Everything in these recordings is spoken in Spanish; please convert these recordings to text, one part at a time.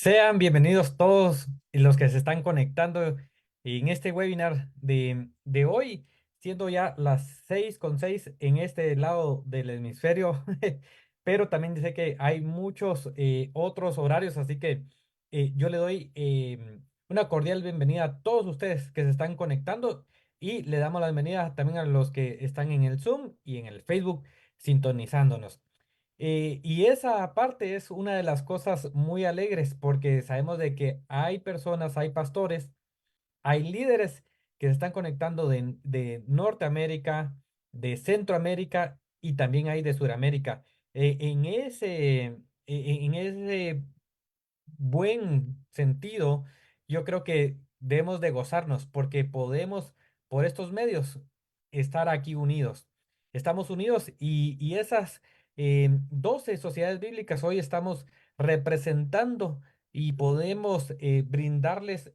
Sean bienvenidos todos los que se están conectando en este webinar de hoy, siendo ya las 6:06 en este lado del hemisferio, pero también sé que hay muchos otros horarios, así que yo le doy una cordial bienvenida a todos ustedes que se están conectando y le damos la bienvenida también a los que están en el Zoom y en el Facebook sintonizándonos. Y esa parte es una de las cosas muy alegres porque sabemos de que hay personas, hay pastores, hay líderes que se están conectando de Norteamérica, de Centroamérica y también hay de Sudamérica. En ese buen sentido, yo creo que debemos de gozarnos porque podemos por estos medios estar aquí unidos. Estamos unidos y esas 12 sociedades bíblicas hoy estamos representando y podemos brindarles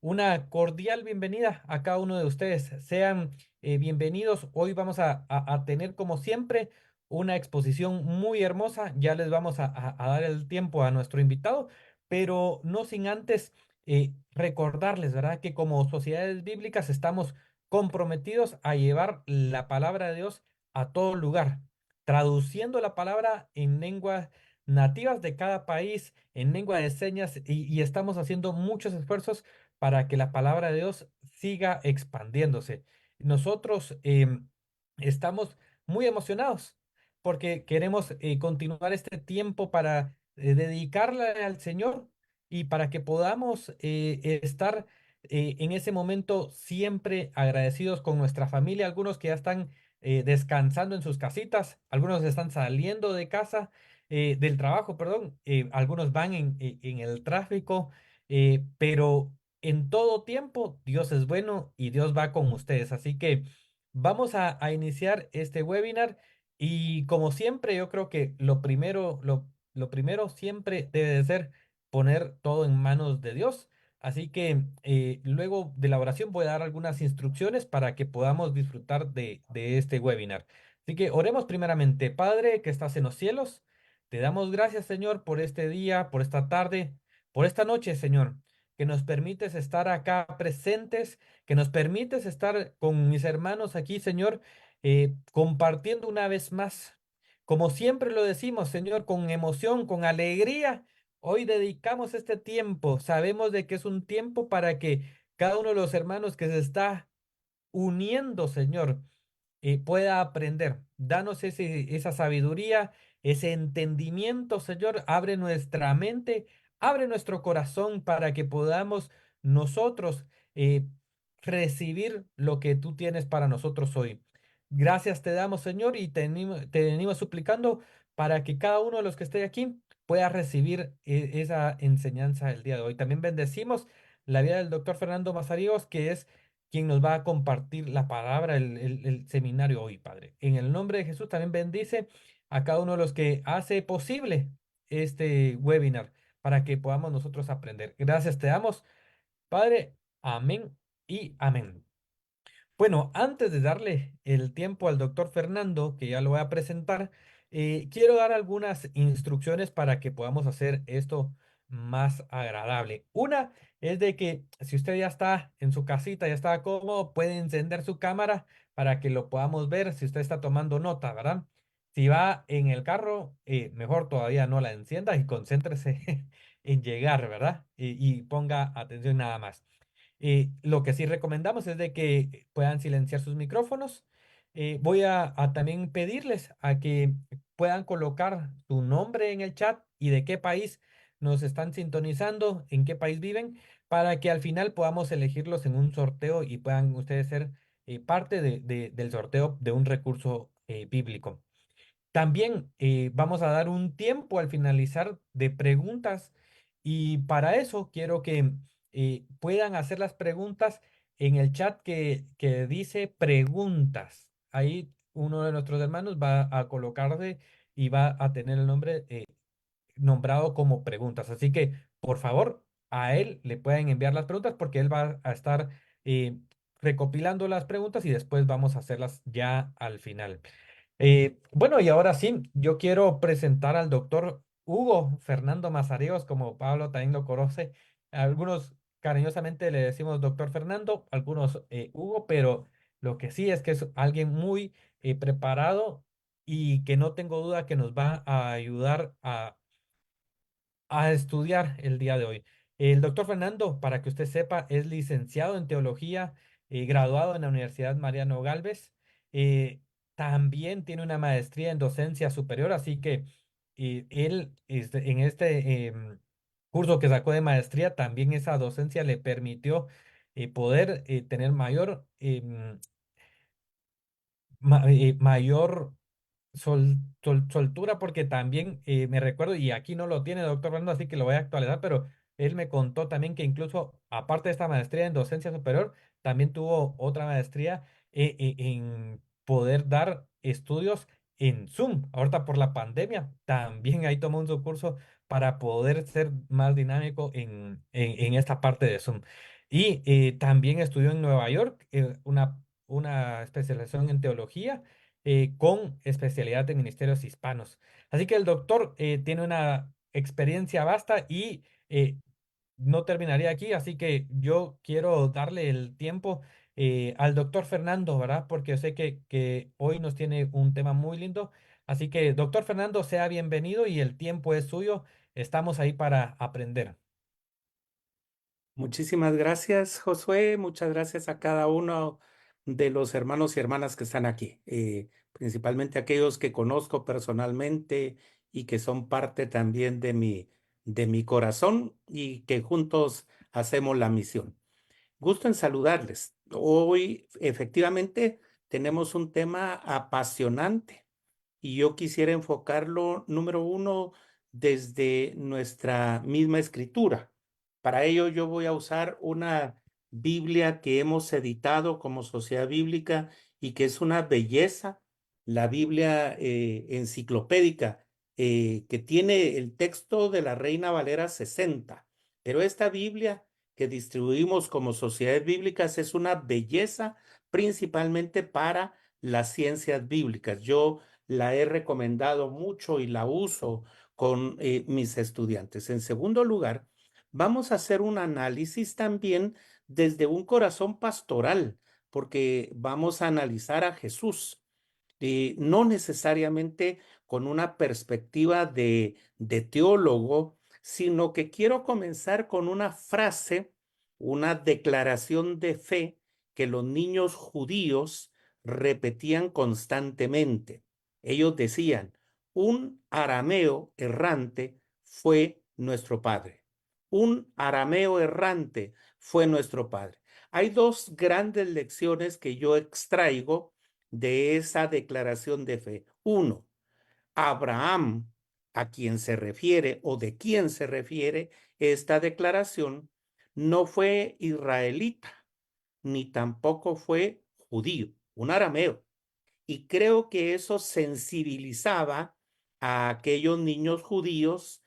una cordial bienvenida a cada uno de ustedes. Sean bienvenidos. Hoy vamos a tener, como siempre, una exposición muy hermosa. Ya les vamos a dar el tiempo a nuestro invitado, pero no sin antes recordarles, ¿verdad? Que como sociedades bíblicas estamos comprometidos a llevar la palabra de Dios a todo lugar, traduciendo la palabra en lenguas nativas de cada país, en lengua de señas, y estamos haciendo muchos esfuerzos para que la palabra de Dios siga expandiéndose. Nosotros estamos muy emocionados porque queremos continuar este tiempo para dedicarle al Señor y para que podamos estar en ese momento siempre agradecidos con nuestra familia, algunos que ya están descansando en sus casitas, algunos están saliendo de casa, del trabajo, perdón, algunos van en el tráfico, pero en todo tiempo Dios es bueno y Dios va con ustedes. Así que vamos a iniciar este webinar y como siempre yo creo que lo primero siempre debe de ser poner todo en manos de Dios. Así que luego de la oración voy a dar algunas instrucciones para que podamos disfrutar de este webinar. Así que oremos primeramente. Padre que estás en los cielos, te damos gracias, Señor, por este día, por esta tarde, por esta noche, Señor, que nos permites estar acá presentes, que nos permites estar con mis hermanos aquí, Señor, compartiendo una vez más. Como siempre lo decimos, Señor, con emoción, con alegría, hoy dedicamos este tiempo. Sabemos de que es un tiempo para que cada uno de los hermanos que se está uniendo, Señor, pueda aprender. Danos esa sabiduría, ese entendimiento, Señor. Abre nuestra mente, abre nuestro corazón para que podamos nosotros eh, recibir lo que tú tienes para nosotros hoy. Gracias te damos, Señor, y te venimos suplicando para que cada uno de los que esté aquí pueda recibir esa enseñanza el día de hoy. También bendecimos la vida del doctor Fernando Mazariegos, que es quien nos va a compartir la palabra, el seminario hoy, Padre. En el nombre de Jesús también bendice a cada uno de los que hace posible este webinar para que podamos nosotros aprender. Gracias te damos, Padre. Amén y amén. Bueno, antes de darle el tiempo al doctor Fernando, que ya lo voy a presentar, quiero dar algunas instrucciones para que podamos hacer esto más agradable. Una es de que si usted ya está en su casita, ya está cómodo, puede encender su cámara para que lo podamos ver si usted está tomando nota, ¿verdad? Si va en el carro, mejor todavía no la encienda y concéntrese en llegar, ¿verdad? Y ponga atención nada más. Lo que sí recomendamos es de que puedan silenciar sus micrófonos. Voy a también pedirles a que puedan colocar su nombre en el chat y de qué país nos están sintonizando, en qué país viven, para que al final podamos elegirlos en un sorteo y puedan ustedes ser parte del sorteo de un recurso bíblico. También vamos a dar un tiempo al finalizar de preguntas y para eso quiero que puedan hacer las preguntas en el chat que dice preguntas. Ahí uno de nuestros hermanos va a colocarse y va a tener el nombre nombrado como preguntas. Así que, por favor, a él le pueden enviar las preguntas porque él va a estar eh, recopilando las preguntas y después vamos a hacerlas ya al final. Bueno, y ahora sí, yo quiero presentar al doctor Hugo Fernando Mazareos, como Pablo también lo conoce. Algunos cariñosamente le decimos doctor Fernando, algunos Hugo, pero lo que sí es que es alguien muy preparado y que no tengo duda que nos va a ayudar a estudiar el día de hoy. El doctor Fernando, para que usted sepa, es licenciado en teología, graduado en la Universidad Mariano Galvez. También tiene una maestría en docencia superior, así que él en este curso que sacó de maestría, también esa docencia le permitió poder tener mayor soltura, porque también me recuerdo, y aquí no lo tiene doctor Fernando, así que lo voy a actualizar, pero él me contó también que incluso, aparte de esta maestría en docencia superior, también tuvo otra maestría en poder dar estudios en Zoom. Ahorita por la pandemia, también ahí tomó un subcurso para poder ser más dinámico en esta parte de Zoom. Y también estudió en Nueva York, una especialización en teología con especialidad en ministerios hispanos. Así que el doctor tiene una experiencia vasta y no terminaría aquí, así que yo quiero darle el tiempo al doctor Fernando, ¿verdad? Porque yo sé que hoy nos tiene un tema muy lindo. Así que, doctor Fernando, sea bienvenido y el tiempo es suyo. Estamos ahí para aprender. Muchísimas gracias, Josué. Muchas gracias a cada uno de los hermanos y hermanas que están aquí, principalmente aquellos que conozco personalmente y que son parte también de mi corazón y que juntos hacemos la misión. Gusto en saludarles. Hoy, efectivamente, tenemos un tema apasionante y yo quisiera enfocarlo, número uno, desde nuestra misma escritura. Para ello, yo voy a usar una Biblia que hemos editado como Sociedad Bíblica y que es una belleza, la Biblia enciclopédica, que tiene el texto de la Reina Valera 60. Pero esta Biblia que distribuimos como sociedades bíblicas es una belleza principalmente para las ciencias bíblicas. Yo la he recomendado mucho y la uso con mis estudiantes. En segundo lugar, vamos a hacer un análisis también desde un corazón pastoral, porque vamos a analizar a Jesús, no necesariamente con una perspectiva de teólogo, sino que quiero comenzar con una frase, una declaración de fe que los niños judíos repetían constantemente. Ellos decían, un arameo errante fue nuestro padre. Un arameo errante fue nuestro padre. Hay dos grandes lecciones que yo extraigo de esa declaración de fe. Uno, Abraham, a quien se refiere o de quien se refiere esta declaración, no fue israelita, ni tampoco fue judío, un arameo. Y creo que eso sensibilizaba a aquellos niños judíos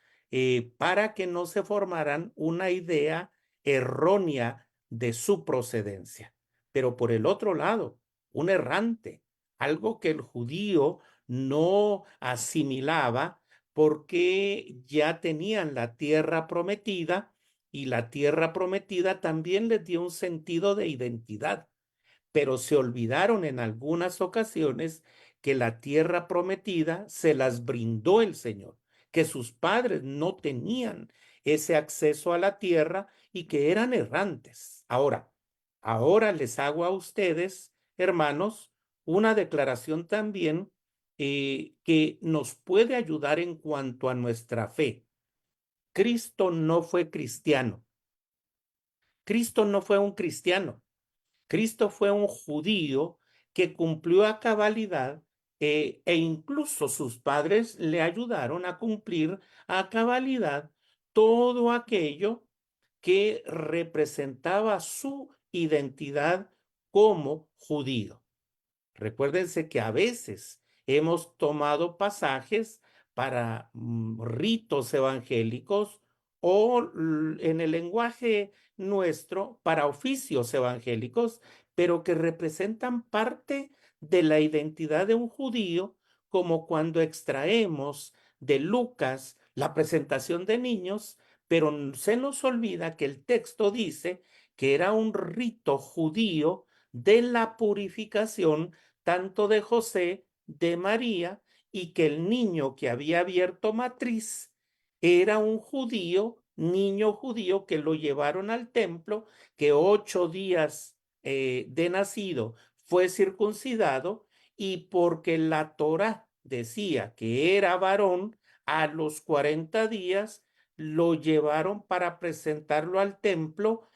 para que no se formaran una idea errónea de su procedencia. Pero por el otro lado, un errante, algo que el judío no asimilaba porque ya tenían la tierra prometida y la tierra prometida también les dio un sentido de identidad, pero se olvidaron en algunas ocasiones que la tierra prometida se las brindó el Señor, que sus padres no tenían ese acceso a la tierra y que eran errantes. Ahora les hago a ustedes, hermanos, una declaración también que nos puede ayudar en cuanto a nuestra fe. Cristo no fue cristiano. Cristo no fue un cristiano. Cristo fue un judío que cumplió a cabalidad, e incluso sus padres le ayudaron a cumplir a cabalidad todo aquello que representaba su identidad como judío. Recuérdense que a veces hemos tomado pasajes para ritos evangélicos o en el lenguaje nuestro para oficios evangélicos, pero que representan parte de la identidad de un judío, como cuando extraemos de Lucas la presentación de niños, pero se nos olvida que el texto dice que era un rito judío de la purificación tanto de José, de María, y que el niño que había abierto matriz era un judío, niño judío que lo llevaron al templo, que 8 días de nacido fue circuncidado y porque la Torá decía que era varón, a los 40 días lo llevaron para presentarlo al templo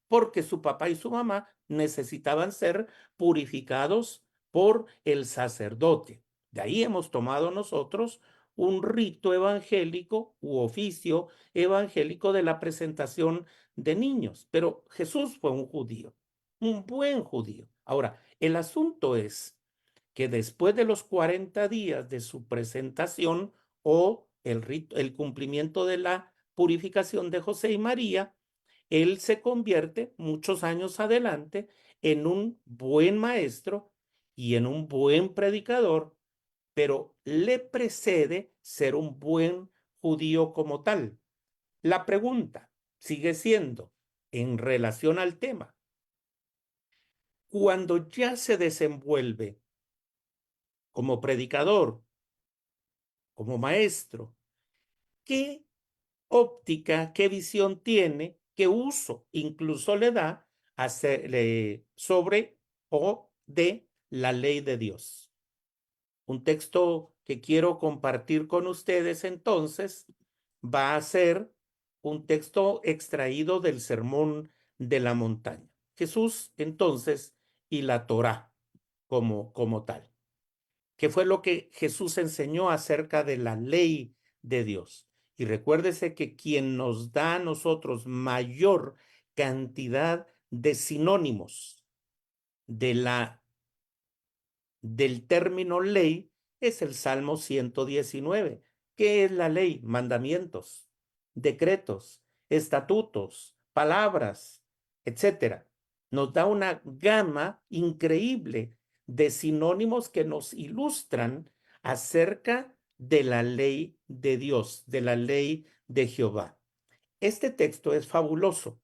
porque su papá y su mamá necesitaban ser purificados por el sacerdote. De ahí hemos tomado nosotros un rito evangélico u oficio evangélico de la presentación de niños. Pero Jesús fue un judío, un buen judío. Ahora, el asunto es que después de los 40 días de su presentación o el rito, el cumplimiento de la purificación de José y María, él se convierte muchos años adelante en un buen maestro y en un buen predicador, pero le precede ser un buen judío como tal. La pregunta sigue siendo, en relación al tema, cuando ya se desenvuelve como predicador, como maestro, ¿qué óptica, qué visión tiene, qué uso incluso le da sobre o de la ley de Dios? Un texto que quiero compartir con ustedes entonces va a ser un texto extraído del Sermón de la Montaña. Jesús entonces y la Torá como tal. ¿Qué fue lo que Jesús enseñó acerca de la ley de Dios? Y recuérdese que quien nos da a nosotros mayor cantidad de sinónimos de del término ley es el Salmo 119. ¿Qué es la ley? Mandamientos, decretos, estatutos, palabras, etcétera. Nos da una gama increíble de sinónimos que nos ilustran acerca de la ley de Dios, de la ley de Jehová. Este texto es fabuloso.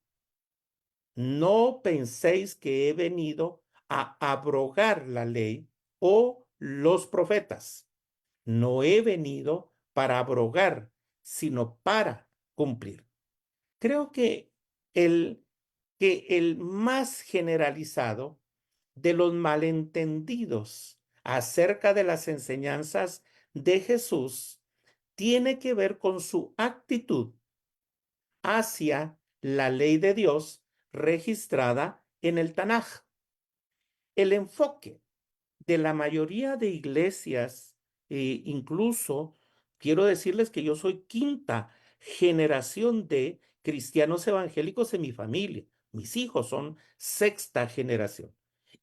No penséis que he venido a abrogar la ley o los profetas. No he venido para abrogar, sino para cumplir. Creo que el más generalizado de los malentendidos acerca de las enseñanzas de Jesús tiene que ver con su actitud hacia la ley de Dios registrada en el Tanaj. El enfoque de la mayoría de iglesias, incluso quiero decirles que yo soy quinta generación de cristianos evangélicos en mi familia. Mis hijos son sexta generación.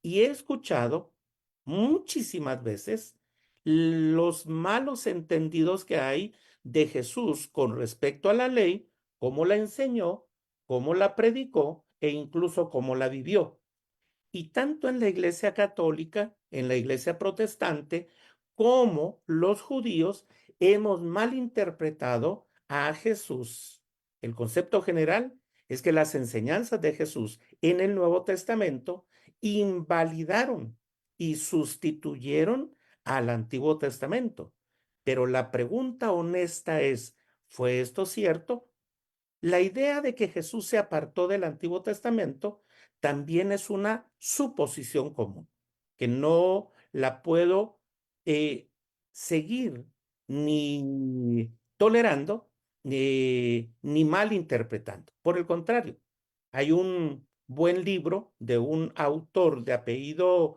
Y he escuchado muchísimas veces los malos entendidos que hay de Jesús con respecto a la ley, cómo la enseñó, cómo la predicó e incluso cómo la vivió. Y tanto en la Iglesia católica, en la Iglesia protestante, como los judíos hemos malinterpretado a Jesús. El concepto general es que las enseñanzas de Jesús en el Nuevo Testamento invalidaron y sustituyeron al Antiguo Testamento. Pero la pregunta honesta es, ¿fue esto cierto? La idea de que Jesús se apartó del Antiguo Testamento también es una suposición común, que no la puedo seguir ni tolerando ni malinterpretando. Por el contrario, hay un buen libro de un autor de apellido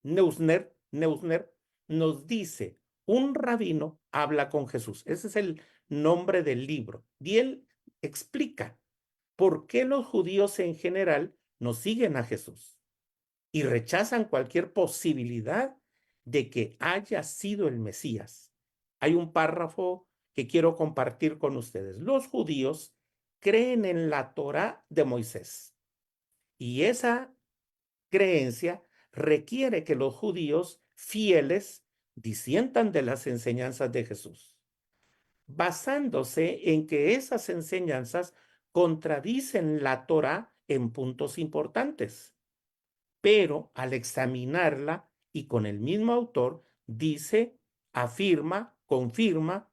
Neusner nos dice, un rabino habla con Jesús. Ese es el nombre del libro. Y él explica por qué los judíos en general no siguen a Jesús y rechazan cualquier posibilidad de que haya sido el Mesías. Hay un párrafo que quiero compartir con ustedes. Los judíos creen en la Torá de Moisés y esa creencia requiere que los judíos fieles disientan de las enseñanzas de Jesús, basándose en que esas enseñanzas contradicen la Torá en puntos importantes, pero al examinarla y con el mismo autor, dice, afirma, confirma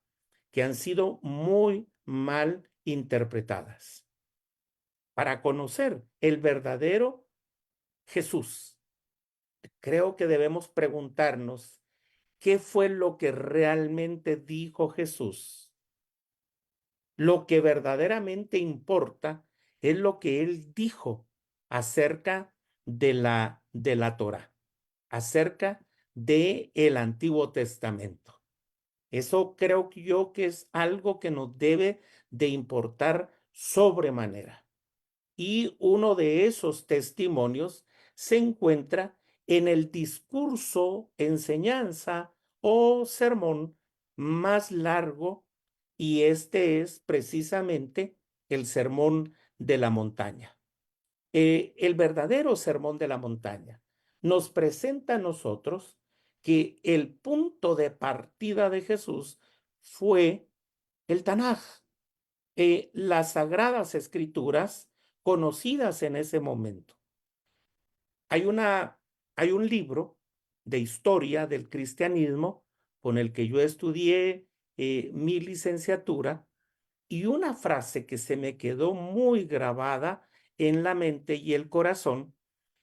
que han sido muy mal interpretadas. Para conocer el verdadero Jesús, creo que debemos preguntarnos qué fue lo que realmente dijo Jesús. Lo que verdaderamente importa es lo que él dijo acerca de la Torá, acerca del Antiguo Testamento. Eso creo que yo que es algo que nos debe de importar sobremanera. Y uno de esos testimonios se encuentra en el discurso, enseñanza o sermón más largo, y este es precisamente el Sermón de la Montaña. El verdadero Sermón de la Montaña nos presenta a nosotros que el punto de partida de Jesús fue el Tanaj, las sagradas escrituras conocidas en ese momento. Hay, una, hay un libro de historia del cristianismo con el que yo estudié mi licenciatura, y una frase que se me quedó muy grabada en la mente y el corazón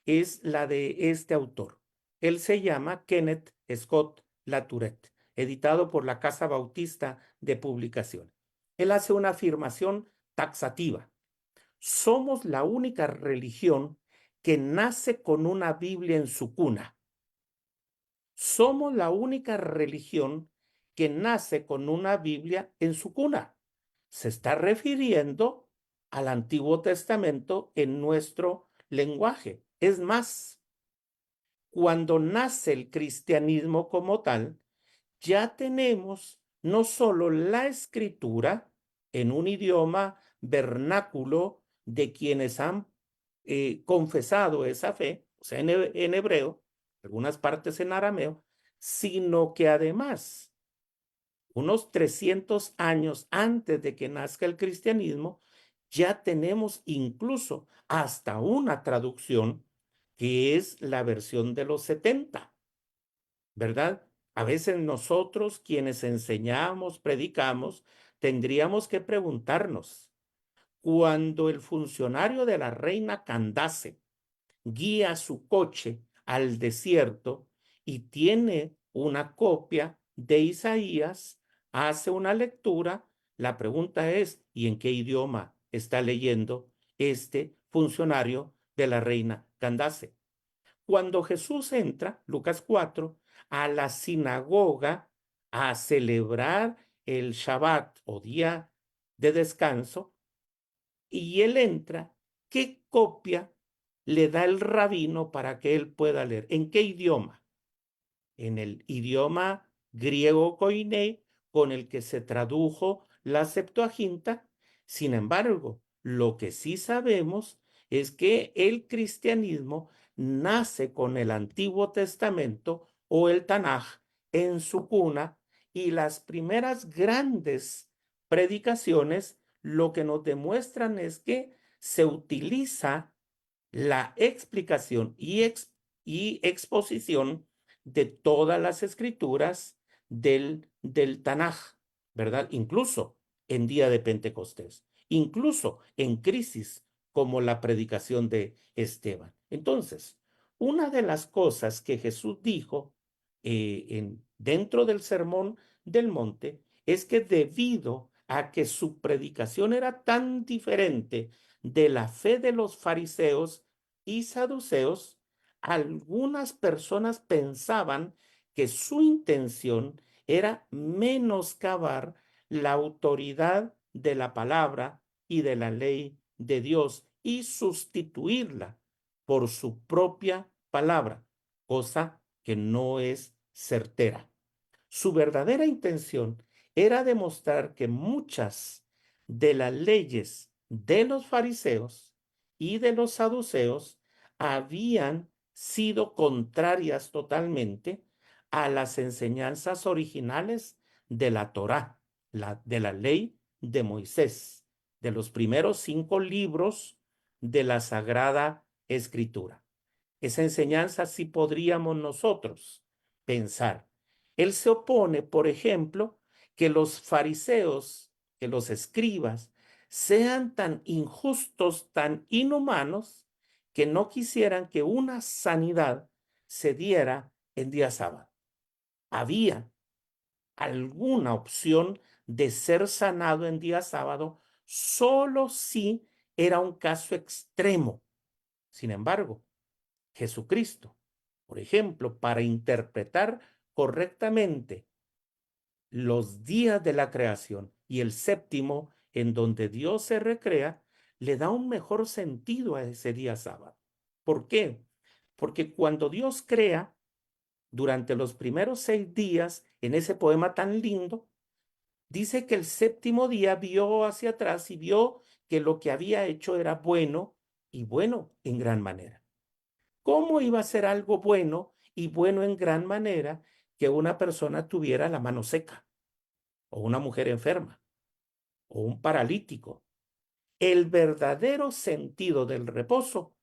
es la de este autor. Él se llama Kenneth Scott Latourette, editado por la Casa Bautista de Publicación. Él hace una afirmación taxativa. Somos la única religión que nace con una Biblia en su cuna. Somos la única religión que nace con una Biblia en su cuna. Se está refiriendo al Antiguo Testamento en nuestro lenguaje. Es más, cuando nace el cristianismo como tal, ya tenemos no solo la escritura en un idioma vernáculo de quienes han confesado esa fe, o sea, en hebreo, algunas partes en arameo, sino que además, unos 300 años antes de que nazca el cristianismo, ya tenemos incluso hasta una traducción que es la versión de los 70, ¿verdad? A veces nosotros quienes enseñamos, predicamos, tendríamos que preguntarnos, cuando el funcionario de la reina Candace guía su coche al desierto y tiene una copia de Isaías, hace una lectura, la pregunta es, ¿y en qué idioma está leyendo este funcionario de la reina Candace? Cuando Jesús entra, Lucas 4, a la sinagoga a celebrar el Shabbat o día de descanso, y él entra, ¿qué copia le da el rabino para que él pueda leer? ¿En qué idioma? En el idioma griego koiné con el que se tradujo la Septuaginta. Sin embargo, lo que sí sabemos es que el cristianismo nace con el Antiguo Testamento o el Tanaj en su cuna, y las primeras grandes predicaciones lo que nos demuestran es que se utiliza la explicación y exposición de todas las escrituras del Tanaj, ¿verdad? Incluso en día de Pentecostés, incluso en crisis como la predicación de Esteban. Entonces, una de las cosas que Jesús dijo dentro del Sermón del Monte es que debido a que su predicación era tan diferente de la fe de los fariseos y saduceos, algunas personas pensaban que su intención era menoscabar la autoridad de la palabra y de la ley de Dios y sustituirla por su propia palabra, cosa que no es certera. Su verdadera intención era demostrar que muchas de las leyes de los fariseos y de los saduceos habían sido contrarias totalmente a las enseñanzas originales de la Torá, de la ley de Moisés, de los primeros 5 libros de la Sagrada Escritura. Esa enseñanza sí podríamos nosotros pensar. Él se opone, por ejemplo, que los fariseos, que los escribas, sean tan injustos, tan inhumanos, que no quisieran que una sanidad se diera en día sábado. Había alguna opción de ser sanado en día sábado solo si era un caso extremo. Sin embargo, Jesucristo, por ejemplo, para interpretar correctamente los días de la creación y el séptimo en donde Dios se recrea, le da un mejor sentido a ese día sábado. ¿Por qué? Porque cuando Dios crea, durante los primeros 6 días, en ese poema tan lindo, dice que el séptimo día vio hacia atrás y vio que lo que había hecho era bueno y bueno en gran manera. ¿Cómo iba a ser algo bueno y bueno en gran manera que una persona tuviera la mano seca, o una mujer enferma, o un paralítico? El verdadero sentido del reposo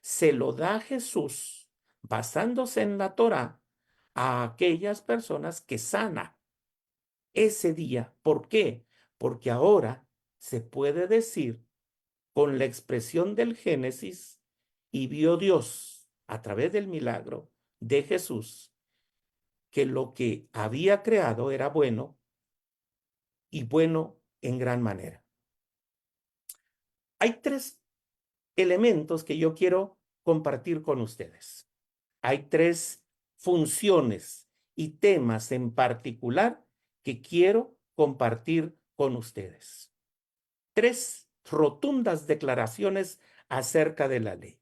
se lo da Jesús basándose en la Torá a aquellas personas que sana ese día. ¿Por qué? Porque ahora se puede decir con la expresión del Génesis: y vio Dios a través del milagro de Jesús que lo que había creado era bueno y bueno en gran manera. Hay 3 elementos que yo quiero compartir con ustedes. Hay 3 funciones y temas en particular que quiero compartir con ustedes. 3 rotundas declaraciones acerca de la ley.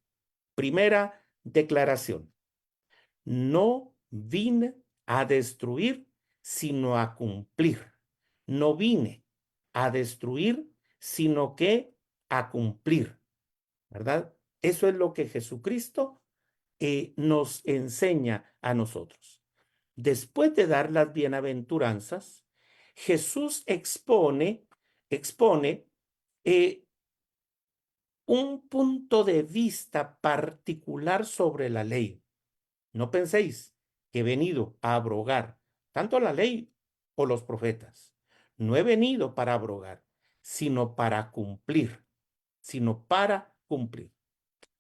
Primera declaración: no vine a destruir, sino a cumplir. No vine a destruir, sino que a cumplir, ¿verdad? Eso es lo que Jesucristo nos enseña a nosotros. Después de dar las bienaventuranzas, Jesús expone eh, un punto de vista particular sobre la ley. No penséis que he venido a abrogar tanto la ley o los profetas. No he venido para abrogar, sino para cumplir, sino para cumplir.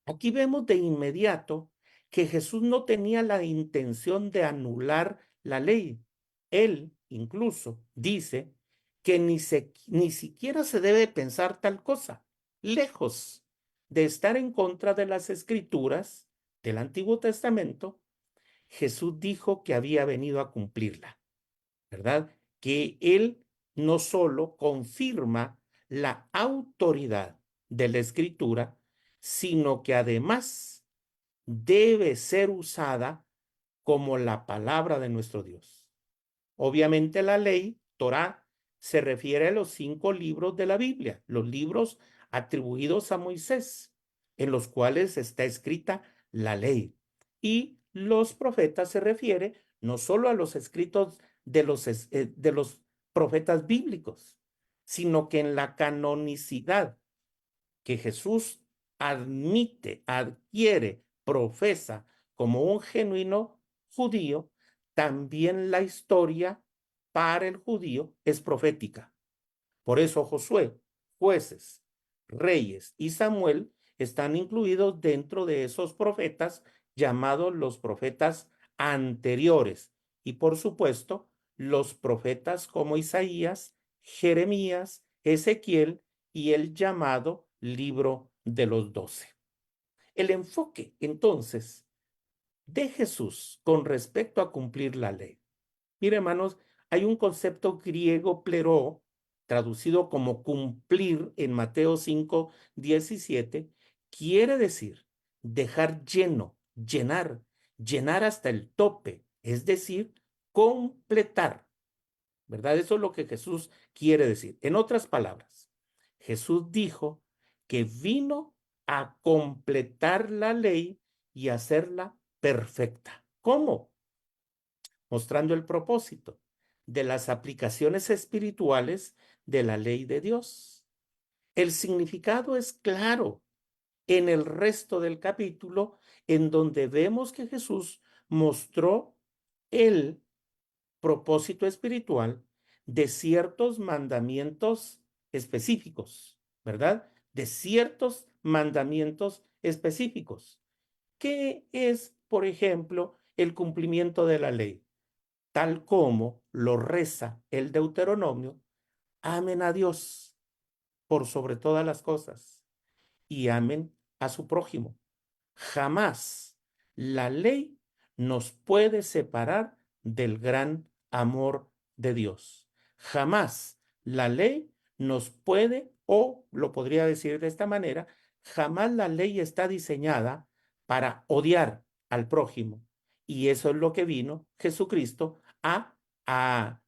Aquí vemos de inmediato que Jesús no tenía la intención de anular la ley. Él incluso dice que ni siquiera se debe pensar tal cosa. Lejos de estar en contra de las escrituras del Antiguo Testamento, Jesús dijo que había venido a cumplirla, ¿verdad? Que él no solo confirma la autoridad de la escritura, sino que además debe ser usada como la palabra de nuestro Dios. Obviamente la ley, Torá, se refiere a los 5 libros de la Biblia, los libros atribuidos a Moisés, en los cuales está escrita la ley. Y los profetas se refiere no solo a los escritos de los profetas bíblicos, sino que en la canonicidad que Jesús admite, adquiere, profesa como un genuino judío, también la historia para el judío es profética. Por eso Josué, Jueces, Reyes y Samuel están incluidos dentro de esos profetas llamados los profetas anteriores. Y por supuesto, los profetas como Isaías, Jeremías, Ezequiel y el llamado libro de los 12. El enfoque, entonces, de Jesús con respecto a cumplir la ley. Mire, hermanos, hay un concepto griego pleró, traducido como cumplir en Mateo 5:17, quiere decir dejar lleno, llenar, llenar hasta el tope, es decir, completar, ¿verdad? Eso es lo que Jesús quiere decir. En otras palabras, Jesús dijo que vino a completar la ley y hacerla perfecta. ¿Cómo? mostrando el propósito de las aplicaciones espirituales de la ley de Dios. El significado es claro en el resto del capítulo, en donde vemos que Jesús mostró el propósito espiritual de ciertos mandamientos específicos, ¿verdad? De ciertos mandamientos específicos. ¿Qué es, por ejemplo, el cumplimiento de la ley? Tal como lo reza el Deuteronomio: amen a Dios por sobre todas las cosas y amen a su prójimo. Jamás la ley nos puede separar del gran amor de Dios. Jamás la ley nos puede, o lo podría decir de esta manera, jamás la ley está diseñada para odiar al prójimo. Y eso es lo que vino Jesucristo a, a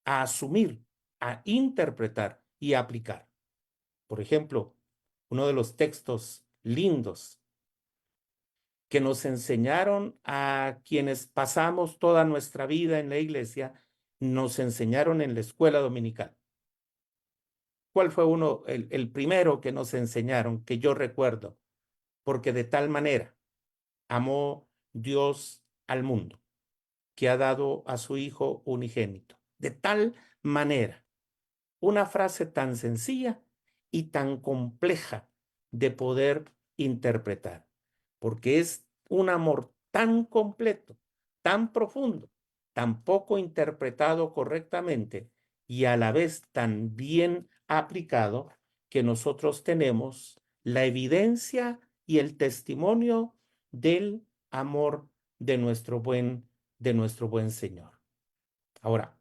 asumir, a interpretar y a aplicar. Por ejemplo, uno de los textos lindos que nos enseñaron a quienes pasamos toda nuestra vida en la iglesia, nos enseñaron en la escuela dominical. ¿Cuál fue el primero que nos enseñaron, que yo recuerdo? Porque de tal manera amó Dios al mundo, que ha dado a su Hijo unigénito. De tal manera. Una frase tan sencilla y tan compleja de poder interpretar, porque es un amor tan completo, tan profundo, tan poco interpretado correctamente y a la vez tan bien aplicado, que nosotros tenemos la evidencia y el testimonio del amor de nuestro buen Señor. Ahora,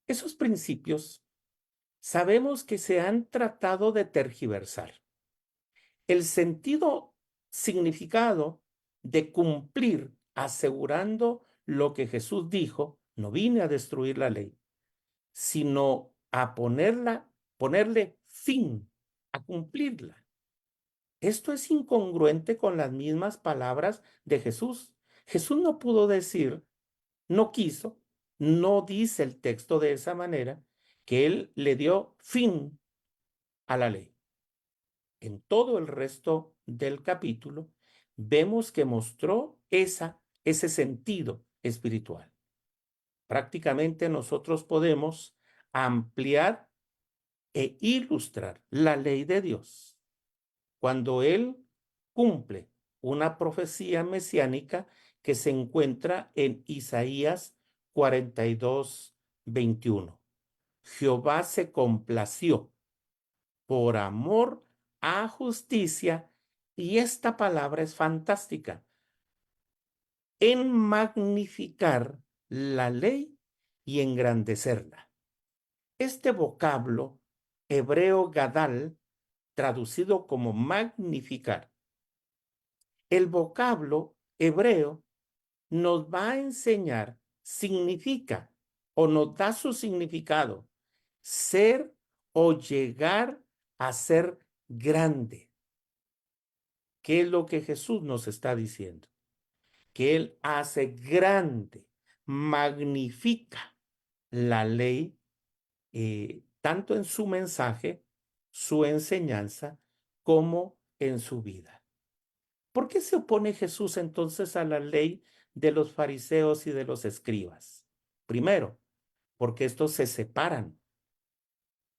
esos principios sabemos que se han tratado de tergiversar. El sentido, significado de cumplir asegurando lo que Jesús dijo: no vine a destruir la ley, sino a ponerle fin, a cumplirla. Esto es incongruente con las mismas palabras de Jesús. Jesús no pudo decir, no quiso, no dice el texto de esa manera, que él le dio fin a la ley. En todo el resto del capítulo vemos que mostró ese sentido espiritual. Prácticamente nosotros podemos ampliar e ilustrar la ley de Dios cuando Él cumple una profecía mesiánica que se encuentra en Isaías 42:21. Jehová se complació por amor a justicia, y esta palabra es fantástica, en magnificar la ley y engrandecerla. Este vocablo hebreo gadal, traducido como magnificar, el vocablo hebreo nos va a enseñar, significa o nos da su significado: ser o llegar a ser grande. ¿Qué es lo que Jesús nos está diciendo? Que Él hace grande, magnifica la ley, tanto en su mensaje, su enseñanza, como en su vida. ¿Por qué se opone Jesús entonces a la ley de los fariseos y de los escribas? Primero, porque estos se separan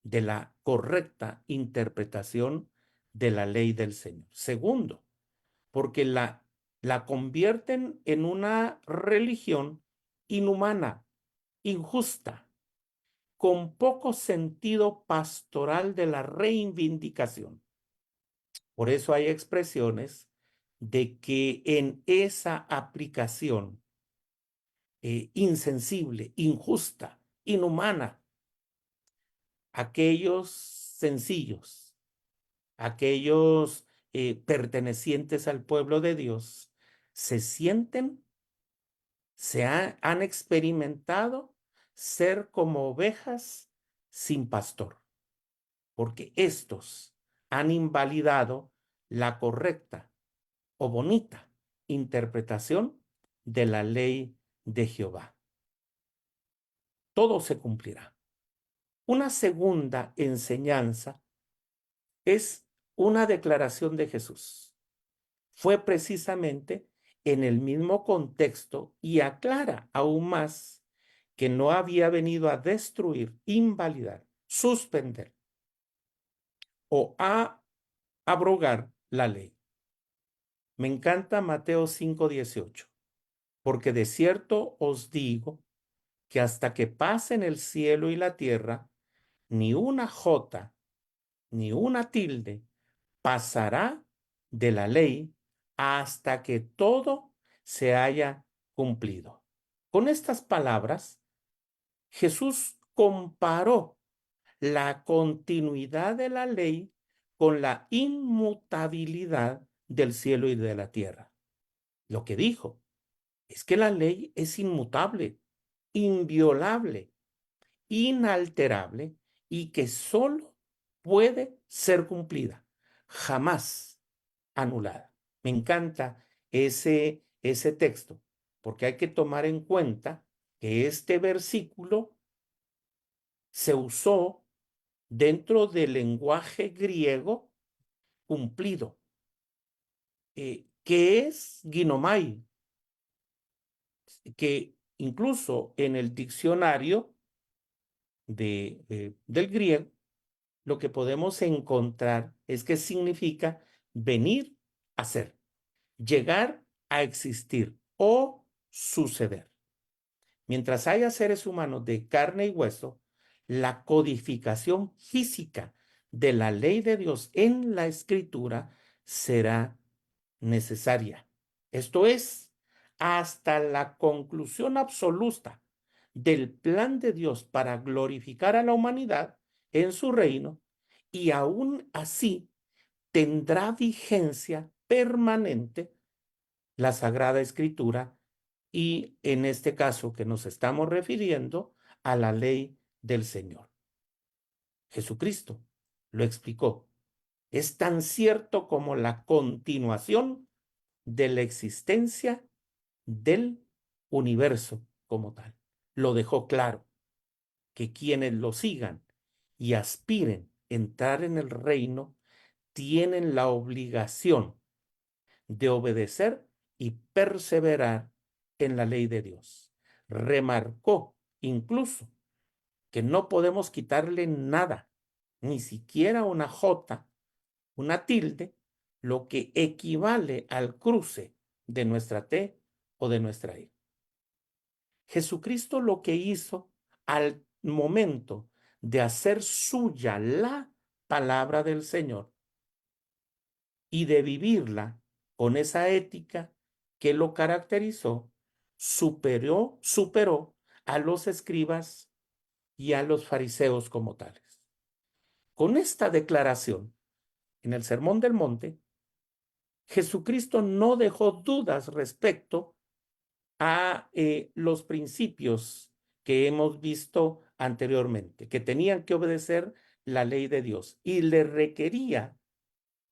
de la correcta interpretación de la ley del Señor. Segundo, porque la convierten en una religión inhumana, injusta, con poco sentido pastoral de la reivindicación. Por eso hay expresiones de que en esa aplicación insensible, injusta, inhumana, aquellos sencillos, aquellos pertenecientes al pueblo de Dios, se sienten, han experimentado ser como ovejas sin pastor, porque estos han invalidado la correcta o bonita interpretación de la ley de Jehová. Todo se cumplirá. Una segunda enseñanza es una declaración de Jesús. Fue precisamente en el mismo contexto y aclara aún más que no había venido a destruir, invalidar, suspender o a abrogar la ley. Me encanta Mateo 5:18, porque de cierto os digo que hasta que pasen el cielo y la tierra, ni una jota ni una tilde pasará de la ley hasta que todo se haya cumplido. Con estas palabras, Jesús comparó la continuidad de la ley con la inmutabilidad del cielo y de la tierra. Lo que dijo es que la ley es inmutable, inviolable, inalterable y que solo puede ser cumplida, jamás anulada. Me encanta ese texto, porque hay que tomar en cuenta que este versículo se usó dentro del lenguaje griego cumplido, que es ginomai, que incluso en el diccionario del griego, lo que podemos encontrar es que significa venir a ser, llegar a existir o suceder. Mientras haya seres humanos de carne y hueso, la codificación física de la ley de Dios en la escritura será necesaria. Esto es, hasta la conclusión absoluta del plan de Dios para glorificar a la humanidad en su reino, y aún así tendrá vigencia permanente la Sagrada Escritura y en este caso que nos estamos refiriendo a la ley del Señor. Jesucristo lo explicó. Es tan cierto como la continuación de la existencia del universo como tal. Lo dejó claro, que quienes lo sigan y aspiren a entrar en el reino tienen la obligación de obedecer y perseverar en la ley de Dios. Remarcó incluso que no podemos quitarle nada, ni siquiera una jota, una tilde, lo que equivale al cruce de nuestra T o de nuestra I. Jesucristo lo que hizo al momento de hacer suya la palabra del Señor y de vivirla con esa ética que lo caracterizó, superó a los escribas y a los fariseos como tales. Con esta declaración, en el Sermón del Monte, Jesucristo no dejó dudas respecto a los principios que hemos visto anteriormente, que tenían que obedecer la ley de Dios y le requería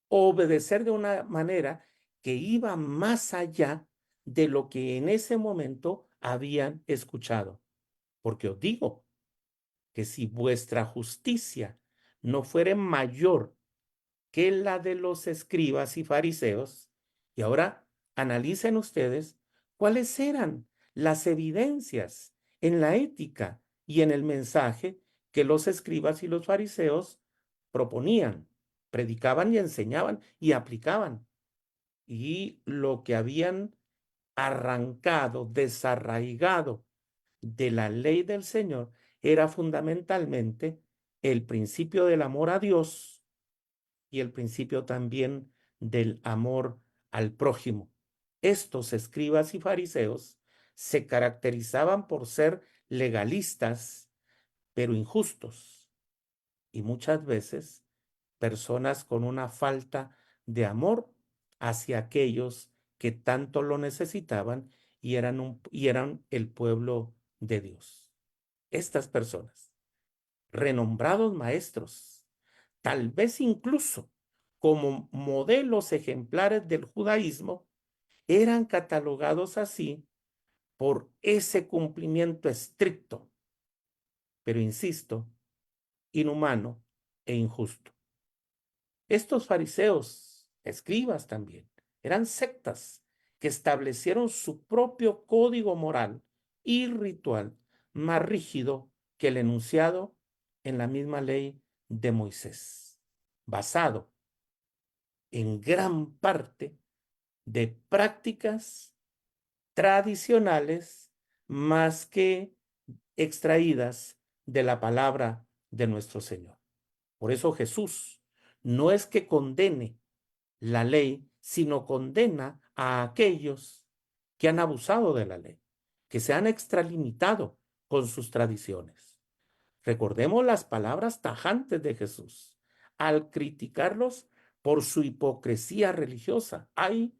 obedecer de una manera que iba más allá de lo que en ese momento habían escuchado. Porque os digo que si vuestra justicia no fuere mayor que la de los escribas y fariseos, y ahora analicen ustedes cuáles eran las evidencias en la ética y en el mensaje que los escribas y los fariseos proponían, predicaban y enseñaban y aplicaban. Y lo que habían arrancado, desarraigado de la ley del Señor era fundamentalmente el principio del amor a Dios y el principio también del amor al prójimo. Estos escribas y fariseos se caracterizaban por ser legalistas, pero injustos, y muchas veces personas con una falta de amor hacia aquellos que tanto lo necesitaban y eran el pueblo de Dios. Estas personas, renombrados maestros, tal vez incluso como modelos ejemplares del judaísmo, eran catalogados así por ese cumplimiento estricto, pero insisto, inhumano e injusto. Estos fariseos, escribas también, eran sectas que establecieron su propio código moral y ritual más rígido que el enunciado en la misma ley de Moisés, basado en gran parte de prácticas tradicionales más que extraídas de la palabra de nuestro Señor. Por eso Jesús no es que condene la ley, sino condena a aquellos que han abusado de la ley, que se han extralimitado con sus tradiciones. Recordemos las palabras tajantes de Jesús al criticarlos por su hipocresía religiosa. Ay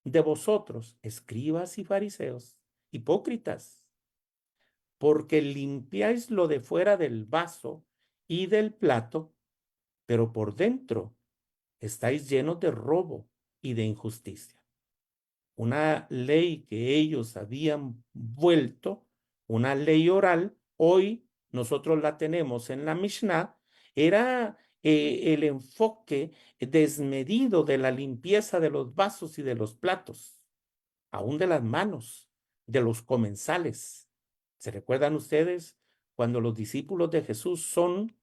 de vosotros, escribas y fariseos, hipócritas, porque limpiáis lo de fuera del vaso y del plato, pero por dentro estáis llenos de robo y de injusticia. Una ley que ellos habían vuelto, una ley oral, hoy nosotros la tenemos en la Mishnah, era el enfoque desmedido de la limpieza de los vasos y de los platos, aún de las manos, de los comensales. ¿Se recuerdan ustedes cuando los discípulos de Jesús son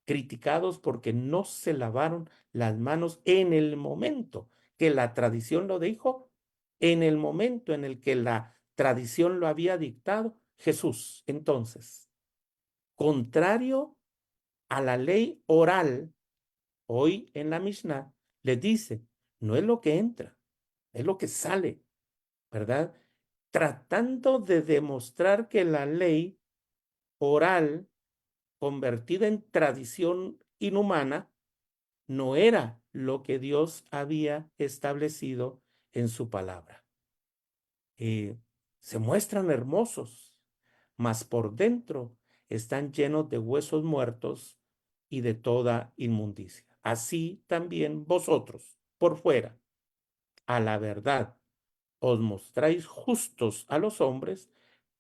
criticados porque no se lavaron las manos en el momento que la tradición lo dijo, en el momento en el que la tradición lo había dictado? Jesús, entonces, contrario a la ley oral, hoy en la Mishnah, les dice, no es lo que entra, es lo que sale, ¿verdad? Tratando de demostrar que la ley oral, convertida en tradición inhumana, no era lo que Dios había establecido en su palabra. Se muestran hermosos, mas por dentro están llenos de huesos muertos y de toda inmundicia. Así también vosotros, por fuera, a la verdad, os mostráis justos a los hombres,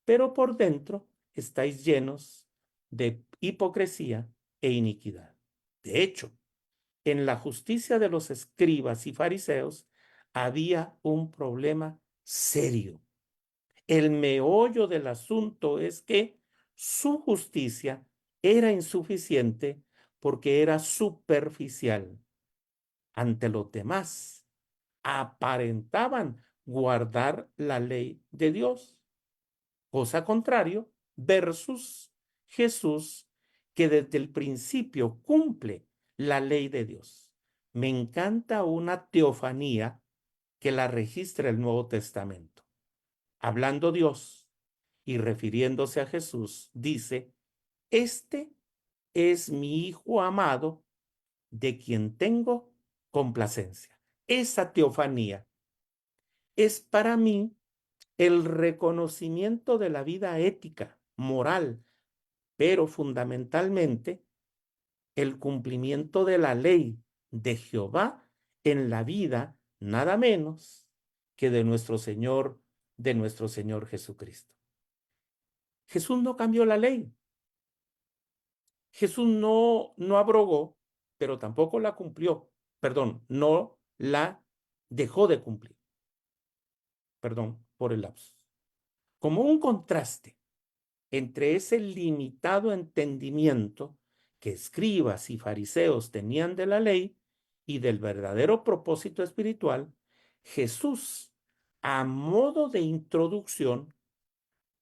pero por dentro estáis llenos de hipocresía e iniquidad. De hecho, en la justicia de los escribas y fariseos había un problema serio. El meollo del asunto es que su justicia era insuficiente porque era superficial. Ante los demás, aparentaban guardar la ley de Dios. Cosa contrario, versus Jesús, que desde el principio cumple la ley de Dios. Me encanta una teofanía que la registra el Nuevo Testamento. Hablando Dios y refiriéndose a Jesús, dice, este es mi Hijo amado, de quien tengo complacencia. Esa teofanía es para mí el reconocimiento de la vida ética, moral, pero fundamentalmente el cumplimiento de la ley de Jehová en la vida, nada menos que de nuestro Señor Jesucristo. Jesús no cambió la ley. Jesús no abrogó, pero tampoco la cumplió. Perdón, no la dejó de cumplir. Perdón por el lapsus. Como un contraste entre ese limitado entendimiento que escribas y fariseos tenían de la ley y del verdadero propósito espiritual, Jesús, a modo de introducción,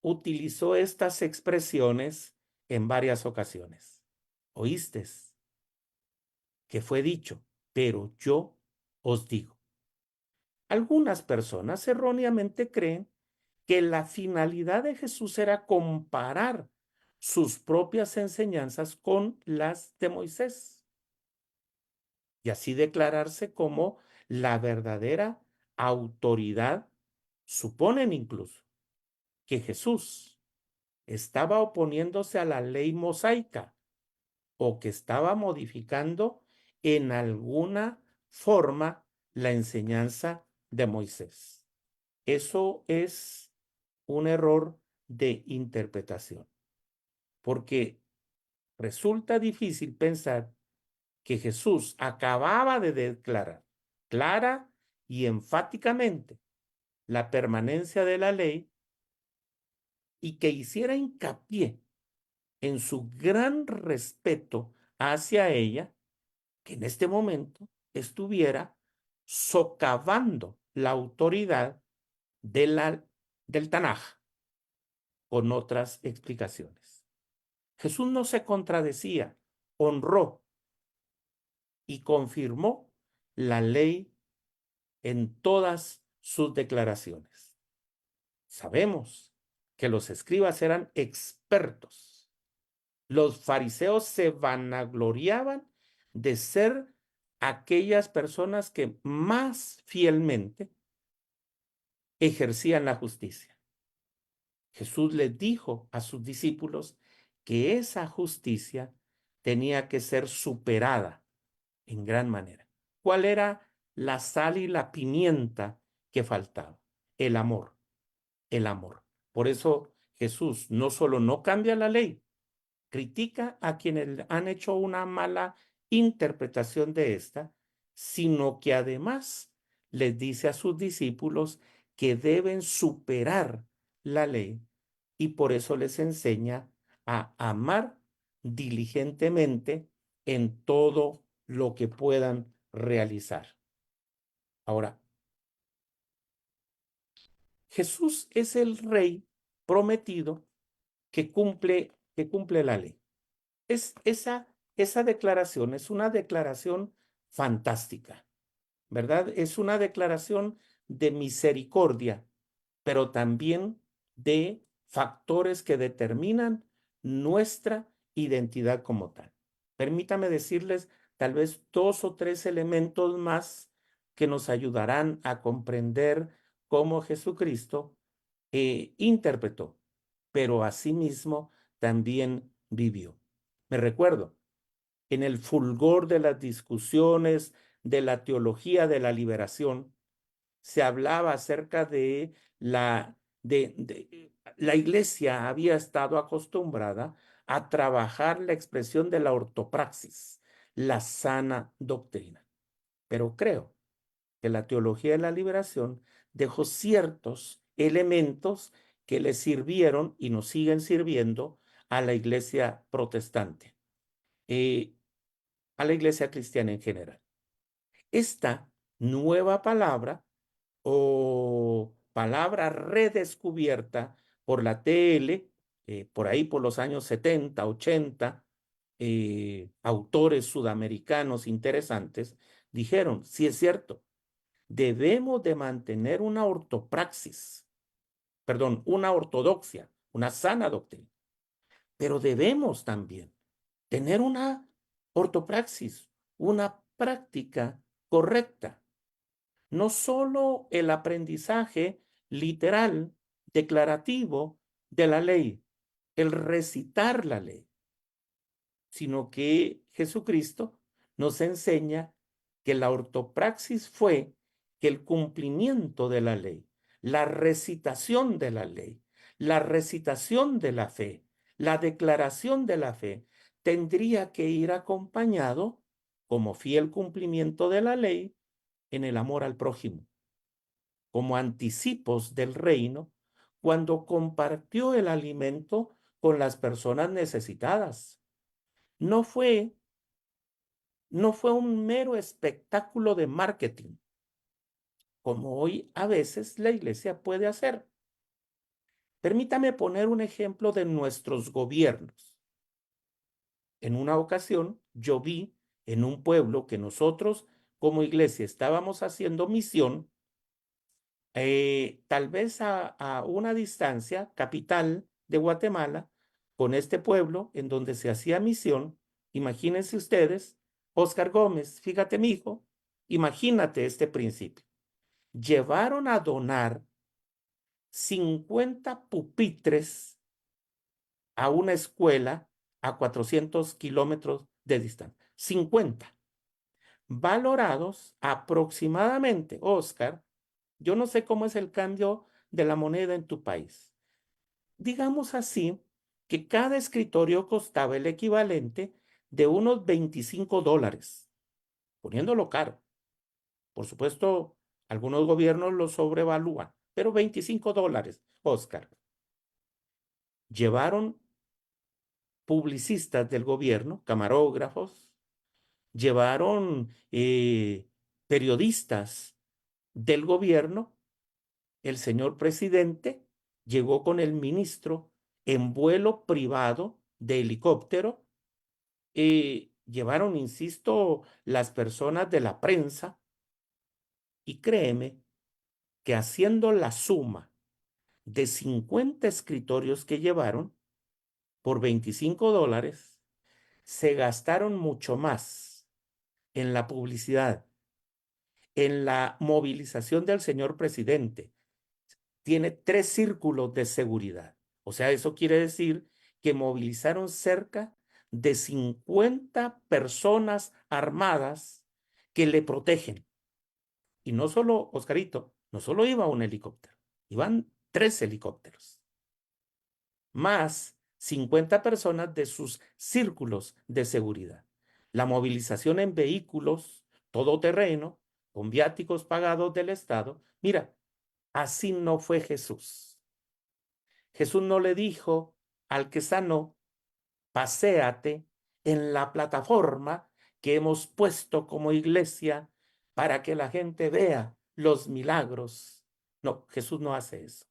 utilizó estas expresiones en varias ocasiones. ¿Oíste que fue dicho? Pero yo os digo. Algunas personas erróneamente creen que la finalidad de Jesús era comparar sus propias enseñanzas con las de Moisés y así declararse como la verdadera autoridad. Suponen incluso que Jesús estaba oponiéndose a la ley mosaica o que estaba modificando en alguna forma la enseñanza de Moisés. Eso es un error de interpretación, porque resulta difícil pensar que Jesús acababa de declarar clara y enfáticamente la permanencia de la ley y que hiciera hincapié en su gran respeto hacia ella, que en este momento estuviera socavando la autoridad de del Tanaj con otras explicaciones. Jesús no se contradecía, honró y confirmó la ley en todas sus declaraciones. Sabemos que los escribas eran expertos. Los fariseos se vanagloriaban de ser aquellas personas que más fielmente ejercían la justicia. Jesús les dijo a sus discípulos que esa justicia tenía que ser superada en gran manera. ¿Cuál era la sal y la pimienta que faltaba? El amor, el amor. Por eso Jesús no solo no cambia la ley, critica a quienes han hecho una mala interpretación de esta, sino que además les dice a sus discípulos que deben superar la ley y por eso les enseña a amar diligentemente en todo lo que puedan realizar. Ahora, Jesús es el rey prometido que cumple la ley. Esa declaración es una declaración fantástica, ¿verdad? Es una declaración de misericordia, pero también de factores que determinan nuestra identidad como tal. Permítame decirles tal vez dos o tres elementos más que nos ayudarán a comprender cómo Jesucristo interpretó, pero asimismo también vivió. Me recuerdo, en el fulgor de las discusiones de la teología de la liberación, se hablaba acerca de la iglesia había estado acostumbrada a trabajar la expresión de la ortopraxis, la sana doctrina. Pero creo que la teología de la liberación dejó ciertos elementos que le sirvieron y nos siguen sirviendo a la iglesia protestante, eh, a la iglesia cristiana en general. Esta nueva palabra o palabra redescubierta por la TL, por ahí por los años 70, 80, autores sudamericanos interesantes, dijeron, sí es cierto, debemos de mantener una ortopraxis, perdón, una ortodoxia, una sana doctrina, pero debemos también tener una ortopraxis, una práctica correcta. No solo el aprendizaje literal, declarativo de la ley, el recitar la ley, sino que Jesucristo nos enseña que la ortopraxis fue que el cumplimiento de la ley, la recitación de la ley, la recitación de la fe, la declaración de la fe, tendría que ir acompañado como fiel cumplimiento de la ley en el amor al prójimo, como anticipos del reino, cuando compartió el alimento con las personas necesitadas. No fue, no fue un mero espectáculo de marketing, como hoy a veces la iglesia puede hacer. Permítame poner un ejemplo de nuestros gobiernos. En una ocasión yo vi en un pueblo que nosotros como iglesia estábamos haciendo misión, tal vez a una distancia, capital de Guatemala, con este pueblo en donde se hacía misión. Imagínense ustedes, Óscar Gómez, fíjate, mi hijo, imagínate este principio. Llevaron a donar 50 pupitres a una escuela a 400 kilómetros de distancia. 50, valorados aproximadamente, Óscar, Yo no sé cómo es el cambio de la moneda en tu país. Digamos así que cada escritorio costaba el equivalente de unos $25, poniéndolo caro. Por supuesto, algunos gobiernos lo sobrevalúan, pero $25, Oscar. Llevaron publicistas del gobierno, camarógrafos, llevaron periodistas del gobierno. El señor presidente llegó con el ministro en vuelo privado de helicóptero. Llevaron, insisto, las personas de la prensa, y créeme que haciendo la suma de 50 escritorios que llevaron por $25, se gastaron mucho más en la publicidad, en la movilización del señor presidente. Tiene 3 círculos de seguridad. O sea, eso quiere decir que movilizaron cerca de 50 personas armadas que le protegen. Y no solo, Oscarito, no solo iba un helicóptero, iban 3 helicópteros, más 50 personas de sus círculos de seguridad. La movilización en vehículos todoterreno, con viáticos pagados del Estado. Mira, así no fue Jesús. Jesús no le dijo al que sanó: paséate en la plataforma que hemos puesto como iglesia para que la gente vea los milagros. No, Jesús no hace eso,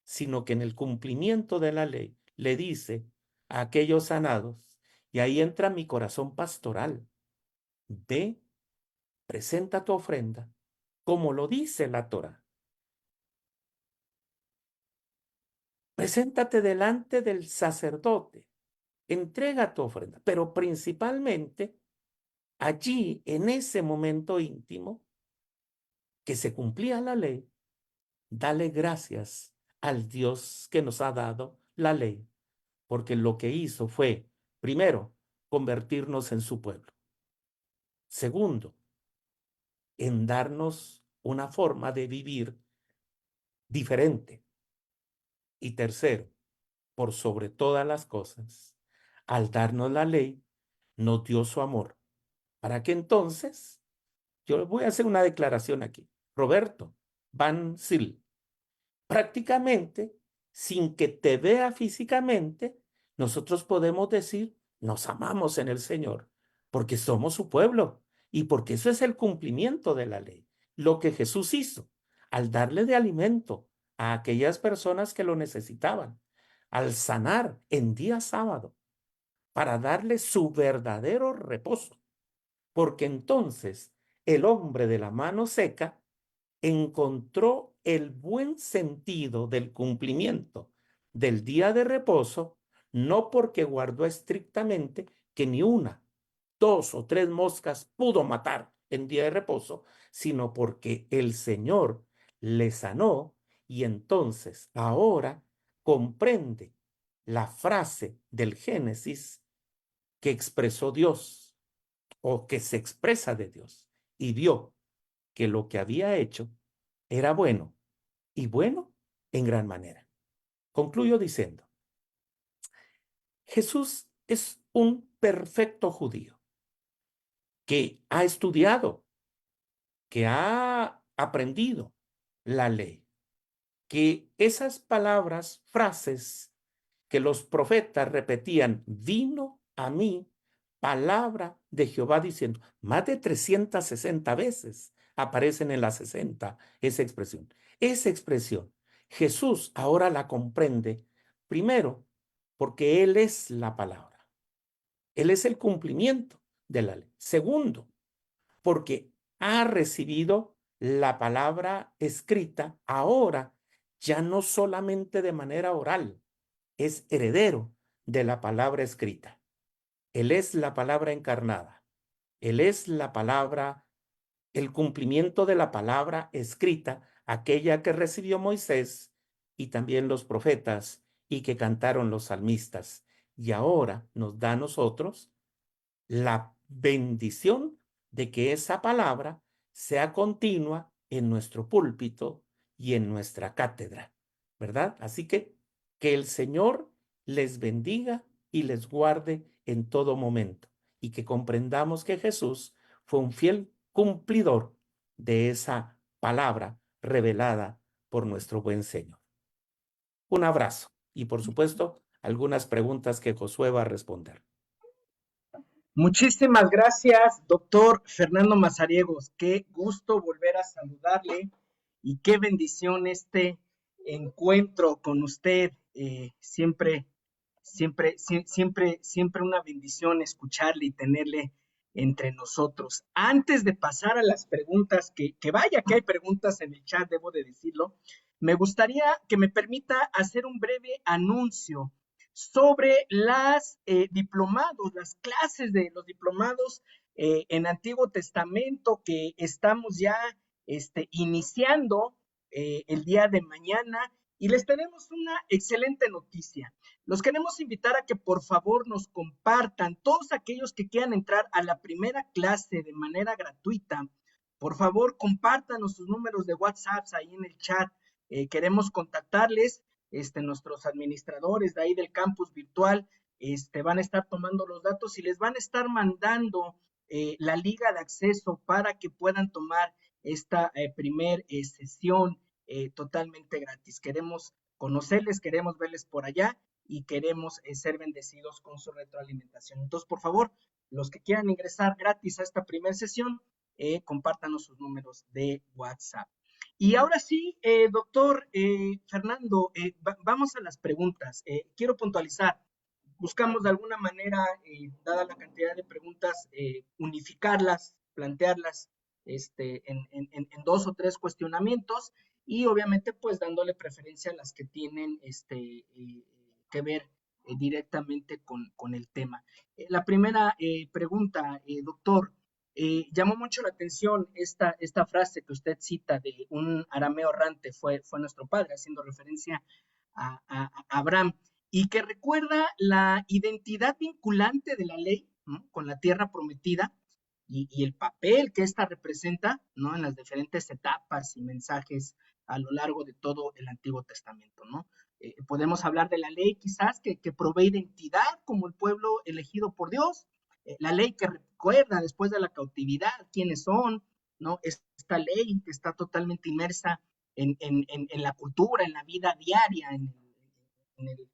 sino que en el cumplimiento de la ley le dice a aquellos sanados, y ahí entra mi corazón pastoral: ve, presenta tu ofrenda, como lo dice la Torá. Preséntate delante del sacerdote, entrega tu ofrenda, pero principalmente allí, en ese momento íntimo que se cumplía la ley, dale gracias al Dios que nos ha dado la ley, porque lo que hizo fue, primero, convertirnos en su pueblo. Segundo, en darnos una forma de vivir diferente. Y tercero, por sobre todas las cosas, al darnos la ley, nos dio su amor, para que entonces, yo voy a hacer una declaración aquí. Roberto Van Zyl, prácticamente, sin que te vea físicamente, nosotros podemos decir: nos amamos en el Señor, porque somos su pueblo y porque eso es el cumplimiento de la ley. Lo que Jesús hizo al darle de alimento a aquellas personas que lo necesitaban, al sanar en día sábado, para darle su verdadero reposo, porque entonces el hombre de la mano seca encontró el buen sentido del cumplimiento del día de reposo, no porque guardó estrictamente que ni una, 2 o 3 moscas pudo matar en día de reposo, sino porque el Señor le sanó, y entonces ahora comprende la frase del Génesis que expresó Dios, o que se expresa de Dios, y vio que lo que había hecho era bueno, y bueno en gran manera. Concluyo diciendo: Jesús es un perfecto judío que ha estudiado, que ha aprendido la ley, que esas palabras, frases que los profetas repetían: vino a mí palabra de Jehová diciendo, más de 360 veces aparecen en las 60 esa expresión. Esa expresión, Jesús ahora la comprende, primero, porque Él es la palabra. Él es el cumplimiento de la ley. Segundo, porque ha recibido la palabra escrita ahora, ya no solamente de manera oral, es heredero de la palabra escrita. Él es la palabra encarnada. Él es la palabra, el cumplimiento de la palabra escrita, aquella que recibió Moisés y también los profetas y que cantaron los salmistas. Y ahora nos da a nosotros la bendición de que esa palabra sea continua en nuestro púlpito y en nuestra cátedra, ¿verdad? Así que el Señor les bendiga y les guarde en todo momento y que comprendamos que Jesús fue un fiel cumplidor de esa palabra revelada por nuestro buen Señor. Un abrazo y, por supuesto, algunas preguntas que Josué va a responder. Muchísimas gracias, doctor Fernando Mazariegos. Qué gusto volver a saludarle y qué bendición este encuentro con usted. Siempre una bendición escucharle y tenerle entre nosotros. Antes de pasar a las preguntas, que vaya que hay preguntas en el chat, debo de decirlo, me gustaría que me permita hacer un breve anuncio sobre las clases de los diplomados en Antiguo Testamento que estamos ya iniciando el día de mañana y les tenemos una excelente noticia. Los queremos invitar a que por favor nos compartan, todos aquellos que quieran entrar a la primera clase de manera gratuita, por favor compártanos sus números de WhatsApp ahí en el chat. Queremos contactarles, nuestros administradores de ahí del campus virtual van a estar tomando los datos y les van a estar mandando la liga de acceso para que puedan tomar esta primer sesión totalmente gratis. Queremos conocerles, queremos verles por allá y queremos ser bendecidos con su retroalimentación. Entonces, por favor, los que quieran ingresar gratis a esta primera sesión, compártanos sus números de WhatsApp. Y ahora sí, doctor Fernando, vamos a las preguntas. Quiero puntualizar. Buscamos de alguna manera, dada la cantidad de preguntas, unificarlas, plantearlas en dos o tres cuestionamientos y obviamente pues dándole preferencia a las que tienen que ver directamente con el tema. La primera pregunta, doctor, llamó mucho la atención esta frase que usted cita de un arameo errante fue nuestro padre, haciendo referencia a Abraham, y que recuerda la identidad vinculante de la ley, ¿no?, con la tierra prometida y el papel que ésta representa, ¿no?, en las diferentes etapas y mensajes a lo largo de todo el Antiguo Testamento, ¿no? Podemos hablar de la ley quizás que provee identidad como el pueblo elegido por Dios, la ley que recuerda después de la cautividad quiénes son, ¿no? Esta ley que está totalmente inmersa en la cultura, en la vida diaria, en, el,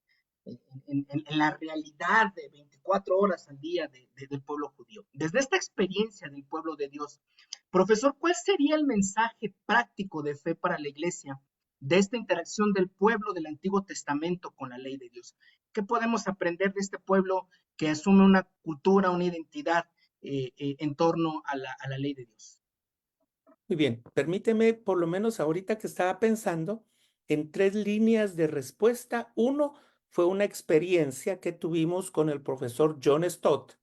en la realidad de 24 horas al día del pueblo judío. Desde esta experiencia del pueblo de Dios, profesor, ¿cuál sería el mensaje práctico de fe para la iglesia de esta interacción del pueblo del Antiguo Testamento con la ley de Dios? ¿Qué podemos aprender de este pueblo que asume una cultura, una identidad en torno a la ley de Dios? Muy bien, permíteme, por lo menos ahorita que estaba pensando, en tres líneas de respuesta. Uno fue una experiencia que tuvimos con el profesor John Stott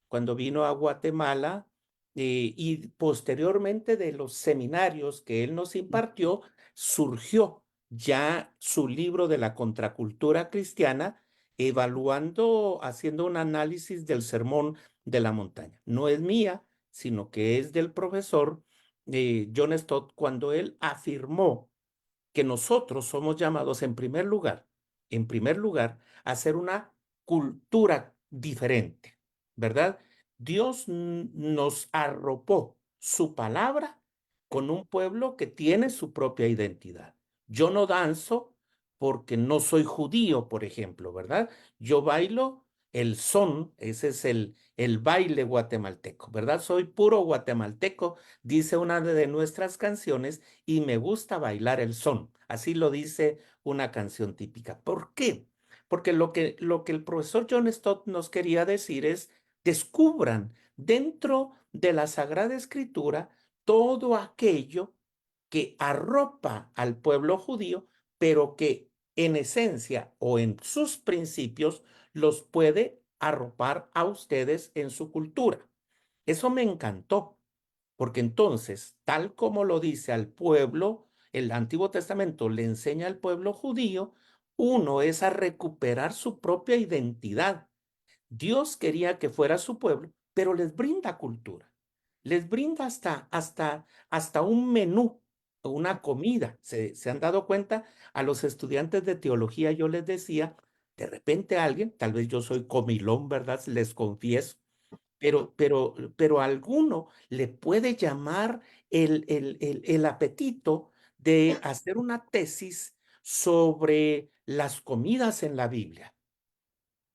cuando vino a Guatemala, y posteriormente de los seminarios que él nos impartió, surgió ya su libro de la contracultura cristiana, evaluando, haciendo un análisis del Sermón de la Montaña. No es mía, sino que es del profesor John Stott, cuando él afirmó que nosotros somos llamados en primer lugar, a ser una cultura diferente, ¿verdad? Dios nos arropó su palabra con un pueblo que tiene su propia identidad. Yo no danzo porque no soy judío, por ejemplo, ¿verdad? Yo bailo el son, ese es el baile guatemalteco, ¿verdad? Soy puro guatemalteco, dice una de nuestras canciones, y me gusta bailar el son. Así lo dice una canción típica. ¿Por qué? Porque lo que el profesor John Stott nos quería decir es: descubran dentro de la Sagrada Escritura todo aquello que arropa al pueblo judío, pero que en esencia o en sus principios los puede arropar a ustedes en su cultura. Eso me encantó, porque entonces, tal como lo dice al pueblo, el Antiguo Testamento le enseña al pueblo judío, uno es a recuperar su propia identidad. Dios quería que fuera su pueblo, pero les brinda cultura, les brinda hasta un menú una comida. ¿Se han dado cuenta? A los estudiantes de teología yo les decía, de repente alguien, tal vez yo soy comilón, ¿verdad? Les confieso, pero a alguno le puede llamar el apetito de hacer una tesis sobre las comidas en la Biblia.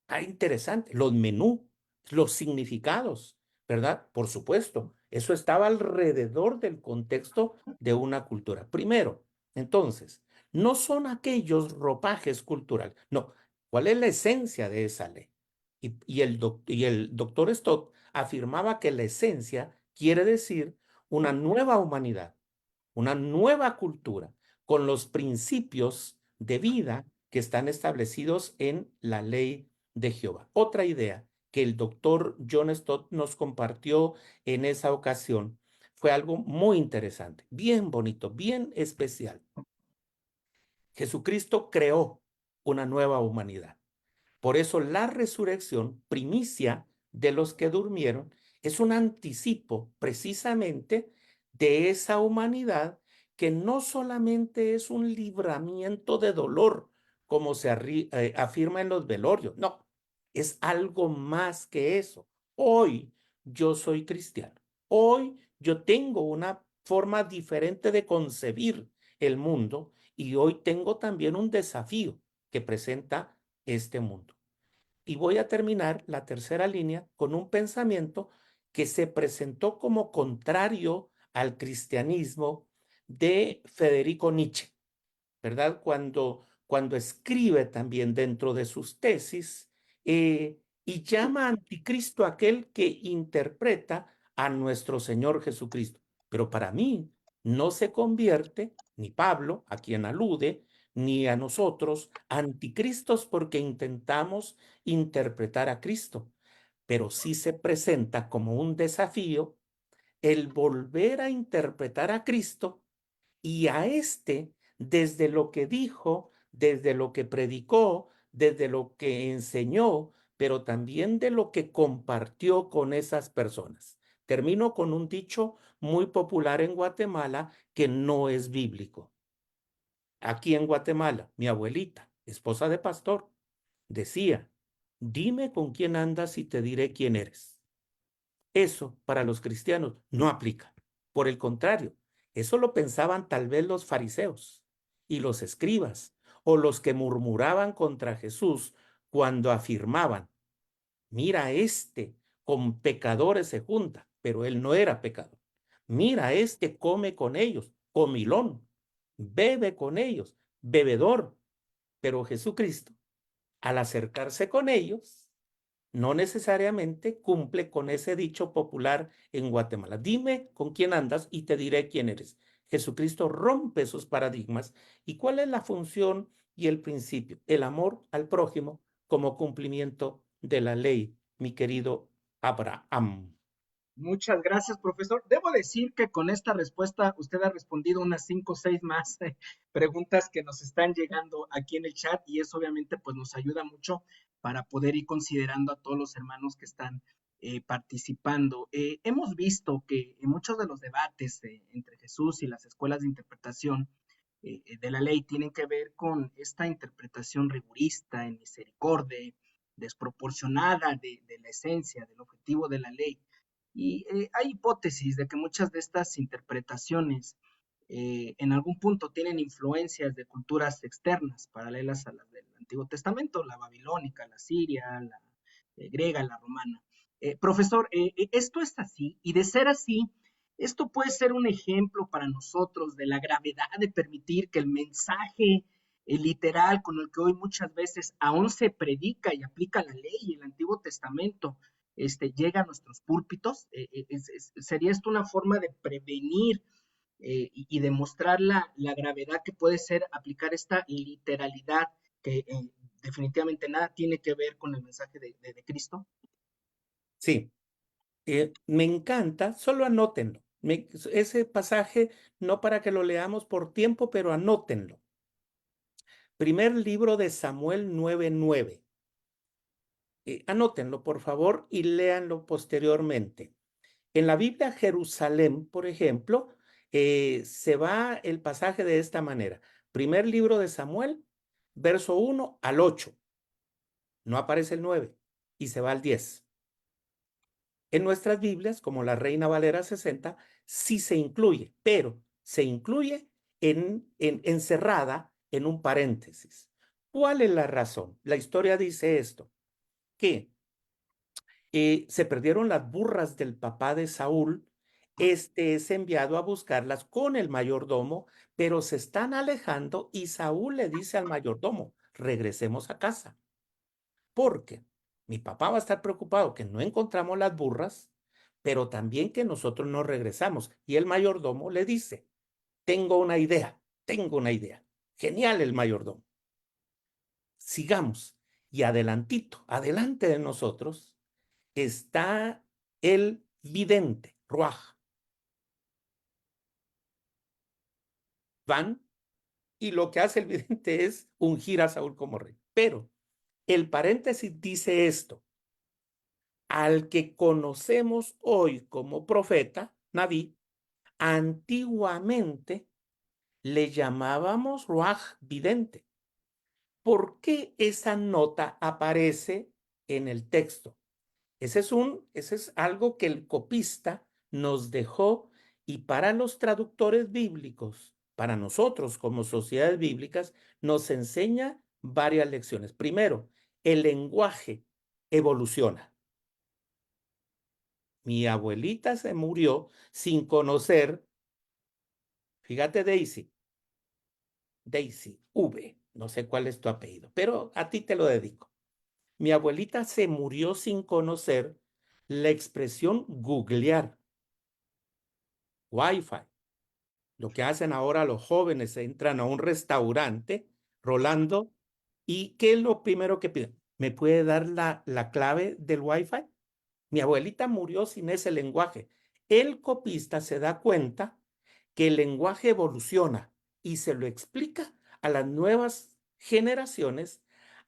Ah, interesante. Los menús, los significados, ¿verdad? Por supuesto, eso estaba alrededor del contexto de una cultura. Primero, entonces, no son aquellos ropajes culturales, no. ¿Cuál es la esencia de esa ley? Y el doctor Stott afirmaba que la esencia quiere decir una nueva humanidad, una nueva cultura, con los principios de vida que están establecidos en la ley de Jehová. Otra idea que el doctor John Stott nos compartió en esa ocasión fue algo muy interesante, bien bonito, bien especial. Jesucristo creó una nueva humanidad. Por eso la resurrección, primicia de los que durmieron, es un anticipo precisamente de esa humanidad que no solamente es un libramiento de dolor, como se afirma en los velorios, no, es algo más que eso. Hoy yo soy cristiano. Hoy yo tengo una forma diferente de concebir el mundo y hoy tengo también un desafío que presenta este mundo. Y voy a terminar la tercera línea con un pensamiento que se presentó como contrario al cristianismo de Federico Nietzsche, ¿verdad? Cuando escribe también dentro de sus tesis y llama anticristo aquel que interpreta a nuestro Señor Jesucristo. Pero para mí no se convierte ni Pablo, a quien alude, ni a nosotros, anticristos porque intentamos interpretar a Cristo, pero sí se presenta como un desafío el volver a interpretar a Cristo y a este, desde lo que dijo, desde lo que predicó, desde lo que enseñó, pero también de lo que compartió con esas personas. Termino con un dicho muy popular en Guatemala que no es bíblico. Aquí en Guatemala, mi abuelita, esposa de pastor, decía, dime con quién andas y te diré quién eres. Eso para los cristianos no aplica. Por el contrario, eso lo pensaban tal vez los fariseos y los escribas o los que murmuraban contra Jesús cuando afirmaban, mira, este con pecadores se junta, pero él no era pecador. Mira, este come con ellos, comilón, bebe con ellos, bebedor. Pero Jesucristo, al acercarse con ellos, no necesariamente cumple con ese dicho popular en Guatemala. Dime con quién andas y te diré quién eres. Jesucristo rompe esos paradigmas. ¿Y cuál es la función y el principio? El amor al prójimo como cumplimiento de la ley, mi querido Abraham. Muchas gracias, profesor. Debo decir que con esta respuesta usted ha respondido unas 5 o 6 más preguntas que nos están llegando aquí en el chat y eso obviamente pues nos ayuda mucho para poder ir considerando a todos los hermanos que están participando. Hemos visto que en muchos de los debates entre Jesús y las escuelas de interpretación de la ley tienen que ver con esta interpretación rigurista, en misericordia, desproporcionada de la esencia, del objetivo de la ley. Y hay hipótesis de que muchas de estas interpretaciones en algún punto tienen influencias de culturas externas, paralelas a las del Antiguo Testamento, la babilónica, la siria, la griega, la romana. Profesor, esto es así, y de ser así, esto puede ser un ejemplo para nosotros de la gravedad de permitir que el mensaje literal con el que hoy muchas veces aún se predica y aplica la ley y el Antiguo Testamento, llega a nuestros púlpitos. ¿Sería esto una forma de prevenir y demostrar la gravedad que puede ser aplicar esta literalidad que definitivamente nada tiene que ver con el mensaje de Cristo? Sí, me encanta, solo anótenlo. Ese pasaje, no para que lo leamos por tiempo, pero anótenlo. Primer libro de Samuel 9:9. Anótenlo, por favor, y léanlo posteriormente. En la Biblia Jerusalén, por ejemplo, Se va el pasaje de esta manera. Primer libro de Samuel, verso 1 al 8. No aparece el 9 y se va al 10. En nuestras Biblias, como la Reina Valera 60, sí se incluye, pero se incluye encerrada en un paréntesis. ¿Cuál es la razón? La historia dice esto, que se perdieron las burras del papá de Saúl. Este es enviado a buscarlas con el mayordomo, pero se están alejando y Saúl le dice al mayordomo, regresemos a casa, porque mi papá va a estar preocupado que no encontramos las burras, pero también que nosotros no regresamos. Y el mayordomo le dice, tengo una idea, tengo una idea. Genial el mayordomo. Sigamos. Y adelantito, adelante de nosotros, está el vidente, Ruaj. Van y lo que hace el vidente es ungir a Saúl como rey. Pero el paréntesis dice esto, al que conocemos hoy como profeta, Naví, antiguamente le llamábamos Ruaj vidente. ¿Por qué esa nota aparece en el texto? Ese es algo que el copista nos dejó, y para los traductores bíblicos, para nosotros como sociedades bíblicas, nos enseña varias lecciones. Primero, el lenguaje evoluciona. Mi abuelita se murió sin conocer, fíjate Daisy, V, no sé cuál es tu apellido, pero a ti te lo dedico. Mi abuelita se murió sin conocer la expresión googlear, Wi-Fi. Lo que hacen ahora los jóvenes, entran a un restaurante, Rolando, ¿y qué es lo primero que piden? ¿Me puede dar la clave del Wi-Fi? Mi abuelita murió sin ese lenguaje. El copista se da cuenta que el lenguaje evoluciona y se lo explica a las nuevas generaciones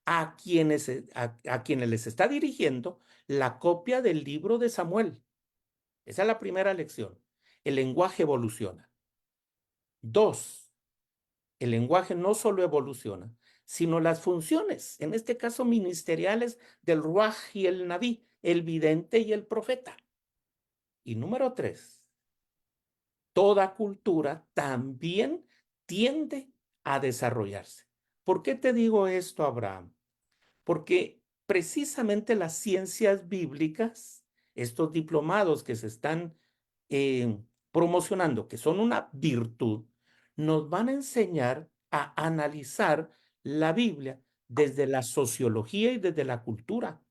a quienes les está dirigiendo la copia del libro de Samuel. Esa es la primera lección. El lenguaje evoluciona. Dos, el lenguaje no solo evoluciona, sino las funciones, en este caso ministeriales, del Ruaj y el Naví, el vidente y el profeta. Y número tres, toda cultura también tiende a desarrollarse. ¿Por qué te digo esto, Abraham? Porque precisamente las ciencias bíblicas, estos diplomados que se están eh, promocionando, que son una virtud, nos van a enseñar a analizar la Biblia desde la sociología y desde la cultura,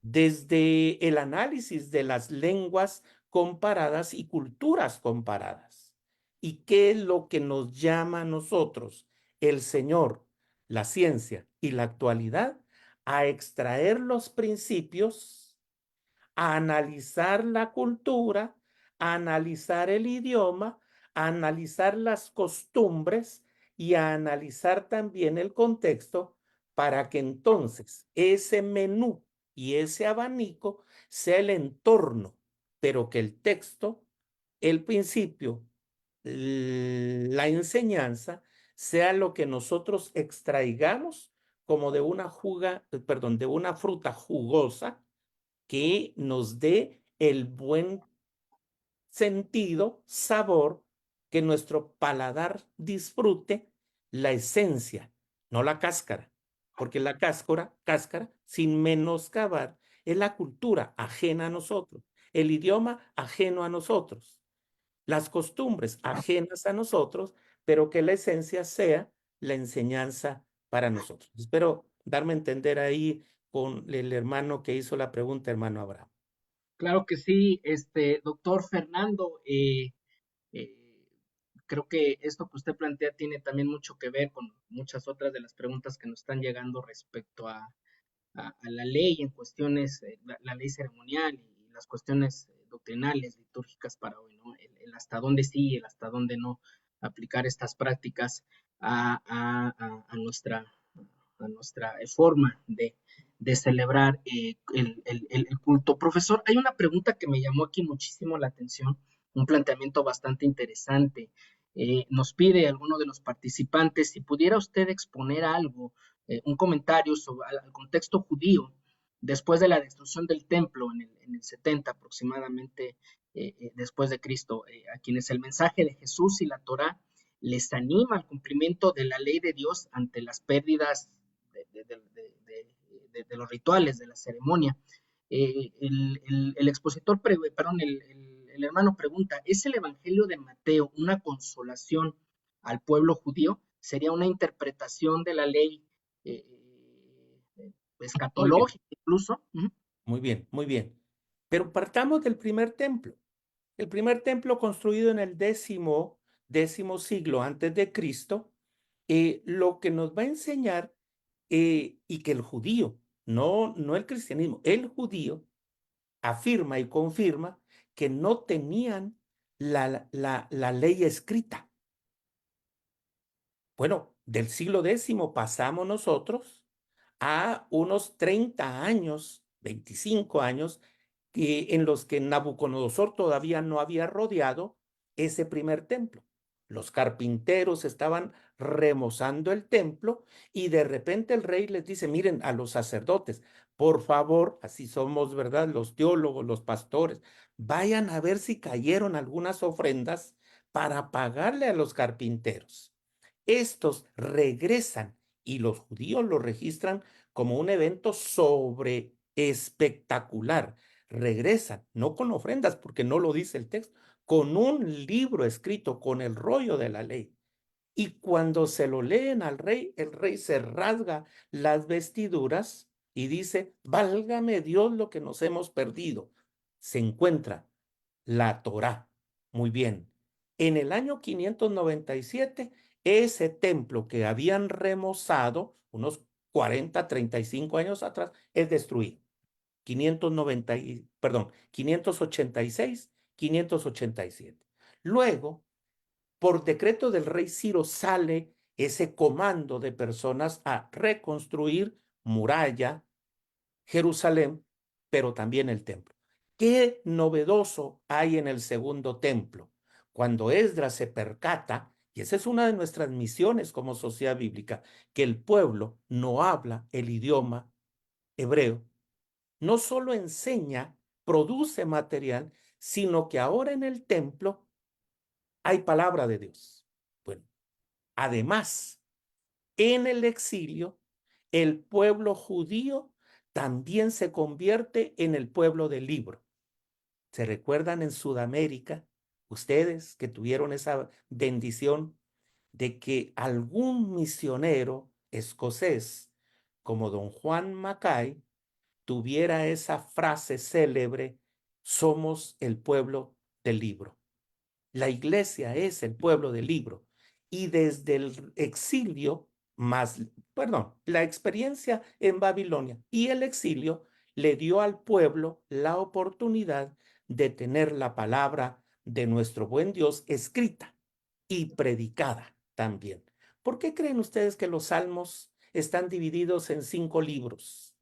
desde el análisis de las lenguas comparadas y culturas comparadas. ¿Y qué es lo que nos llama a nosotros, el Señor, la ciencia y la actualidad, a extraer los principios, a analizar la cultura, a analizar el idioma, a analizar las costumbres y a analizar también el contexto, para que entonces ese menú y ese abanico sea el entorno, pero que el texto, el principio, la enseñanza sea lo que nosotros extraigamos como de una de una fruta jugosa que nos dé el buen sentido, sabor, que nuestro paladar disfrute la esencia, no la cáscara, porque la cáscara, sin menoscabar, es la cultura ajena a nosotros, el idioma ajeno a nosotros, las costumbres ajenas a nosotros, pero que la esencia sea la enseñanza para nosotros. Espero darme a entender ahí con el hermano que hizo la pregunta, hermano Abraham. Claro que sí, doctor Fernando, eh, creo que esto que usted plantea tiene también mucho que ver con muchas otras de las preguntas que nos están llegando respecto a la ley en cuestiones, la ley ceremonial y las cuestiones doctrinales, litúrgicas para hoy, ¿no? El hasta dónde sí, el hasta dónde no aplicar estas prácticas a nuestra forma de celebrar el culto. Profesor, hay una pregunta que me llamó aquí muchísimo la atención un planteamiento bastante interesante. Nos pide alguno de los participantes si pudiera usted exponer algo, un comentario sobre al contexto judío después de la destrucción del templo en el 70 aproximadamente después de Cristo, a quienes el mensaje de Jesús y la Torá les anima al cumplimiento de la ley de Dios ante las pérdidas de los rituales, de la ceremonia. El expositor, perdón, el hermano pregunta, ¿es el Evangelio de Mateo una consolación al pueblo judío? ¿Sería una interpretación de la ley Muy bien, escatológica incluso? Uh -huh. muy bien, muy bien. Pero partamos del primer templo. El primer templo construido en el décimo siglo antes de Cristo, lo que nos va a enseñar y que el judío, no el cristianismo, el judío afirma y confirma que no tenían la ley escrita. Bueno, del siglo X pasamos nosotros a unos 30 años, 25 años, en los que Nabucodonosor todavía no había rodeado ese primer templo. Los carpinteros estaban remozando el templo y de repente el rey les dice, miren a los sacerdotes, por favor, así somos, ¿verdad? Los teólogos, los pastores, vayan a ver si cayeron algunas ofrendas para pagarle a los carpinteros. Estos regresan y los judíos lo registran como un evento sobre espectacular. Regresan, no con ofrendas, porque no lo dice el texto, con un libro escrito, con el rollo de la ley. Y cuando se lo leen al rey, el rey se rasga las vestiduras y dice, válgame Dios lo que nos hemos perdido. Se encuentra la Torá. Muy bien. En el año 597, ese templo que habían remozado unos 40, 35 años atrás, es destruido. 586, 587. Luego, por decreto del rey Ciro, sale ese comando de personas a reconstruir muralla, Jerusalén, pero también el templo. ¿Qué novedoso hay en el segundo templo? Cuando Esdras se percata, y esa es una de nuestras misiones como sociedad bíblica, que el pueblo no habla el idioma hebreo, no solo enseña, produce material, sino que ahora en el templo hay palabra de Dios. Bueno, además, en el exilio, el pueblo judío también se convierte en el pueblo del libro. ¿Se recuerdan en Sudamérica, ustedes que tuvieron esa bendición de que algún misionero escocés como don Juan Mackay tuviera esa frase célebre, somos el pueblo del libro? La iglesia es el pueblo del libro y desde el exilio, la experiencia en Babilonia y el exilio le dio al pueblo la oportunidad de tener la palabra de nuestro buen Dios escrita y predicada también. ¿Por qué creen ustedes que los salmos están divididos en 5 libros?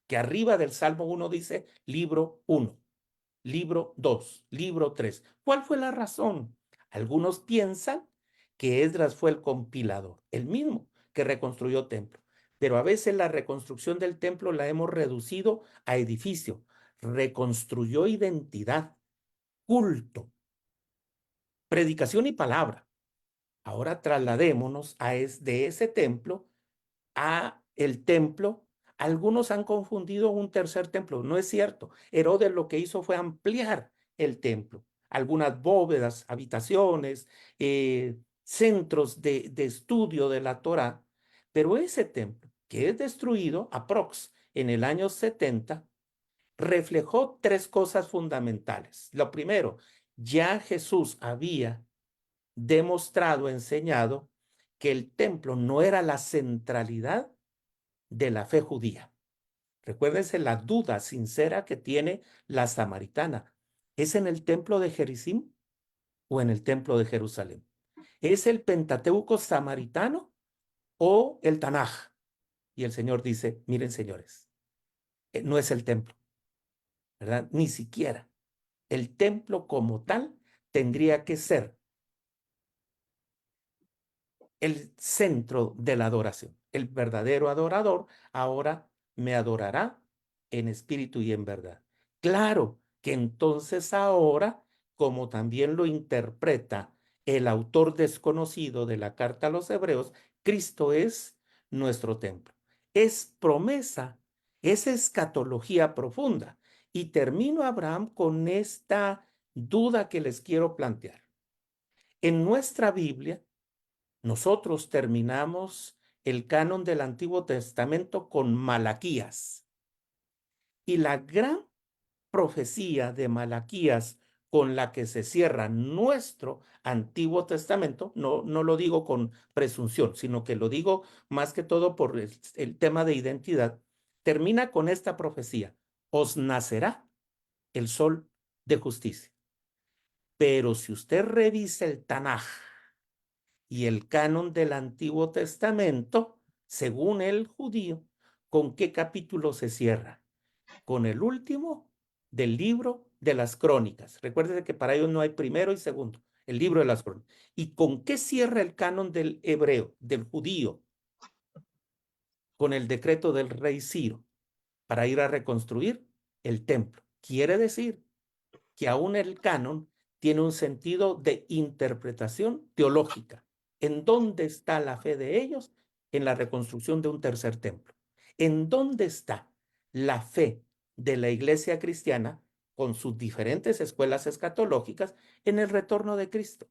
Que arriba del Salmo 1 dice libro 1. Libro 2, libro 3. ¿Cuál fue la razón? Algunos piensan que Esdras fue el compilador, el mismo que reconstruyó templo. Pero a veces la reconstrucción del templo la hemos reducido a edificio. Reconstruyó identidad, culto, predicación y palabra. Ahora trasladémonos de ese templo a el templo. Algunos han confundido un tercer templo. No es cierto. Herodes lo que hizo fue ampliar el templo. Algunas bóvedas, habitaciones, centros de estudio de la Torá. Pero ese templo, que es destruido aprox en el año 70, reflejó 3 cosas fundamentales. Lo primero, ya Jesús había demostrado, enseñado, que el templo no era la centralidad de la fe judía. Recuérdense la duda sincera que tiene la samaritana. ¿Es en el templo de Gerizim o en el templo de Jerusalén? ¿Es el Pentateuco samaritano o el Tanaj? Y el Señor dice, miren señores, no es el templo, ¿verdad? Ni siquiera. El templo como tal tendría que ser el centro de la adoración. El verdadero adorador ahora me adorará en espíritu y en verdad. Claro que entonces ahora, como también lo interpreta el autor desconocido de la carta a los Hebreos, Cristo es nuestro templo. Es promesa, es escatología profunda. Y termino, Abraham, con esta duda que les quiero plantear. En nuestra Biblia, nosotros terminamos el canon del Antiguo Testamento con Malaquías. Y la gran profecía de Malaquías con la que se cierra nuestro Antiguo Testamento, no lo digo con presunción, sino que lo digo más que todo por el tema de identidad, termina con esta profecía: os nacerá el sol de justicia. Pero si usted revisa el Tanaj y el canon del Antiguo Testamento, según el judío, ¿con qué capítulo se cierra? Con el último del libro de las crónicas. Recuérdese que para ellos no hay primero y segundo, el libro de las crónicas. ¿Y con qué cierra el canon del hebreo, del judío? Con el decreto del rey Ciro para ir a reconstruir el templo. Quiere decir que aún el canon tiene un sentido de interpretación teológica. ¿En dónde está la fe de ellos? En la reconstrucción de un tercer templo. ¿En dónde está la fe de la iglesia cristiana con sus diferentes escuelas escatológicas en el retorno de Cristo?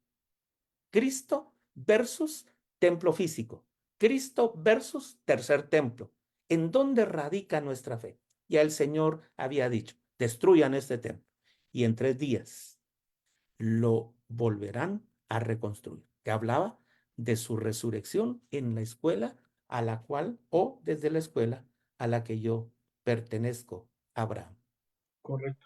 Cristo versus templo físico. Cristo versus tercer templo. ¿En dónde radica nuestra fe? Ya el Señor había dicho: destruyan este templo y en 3 días lo volverán a reconstruir. Que hablaba de su resurrección en la escuela a la cual, o desde la escuela a la que yo pertenezco, Abraham. Correcto.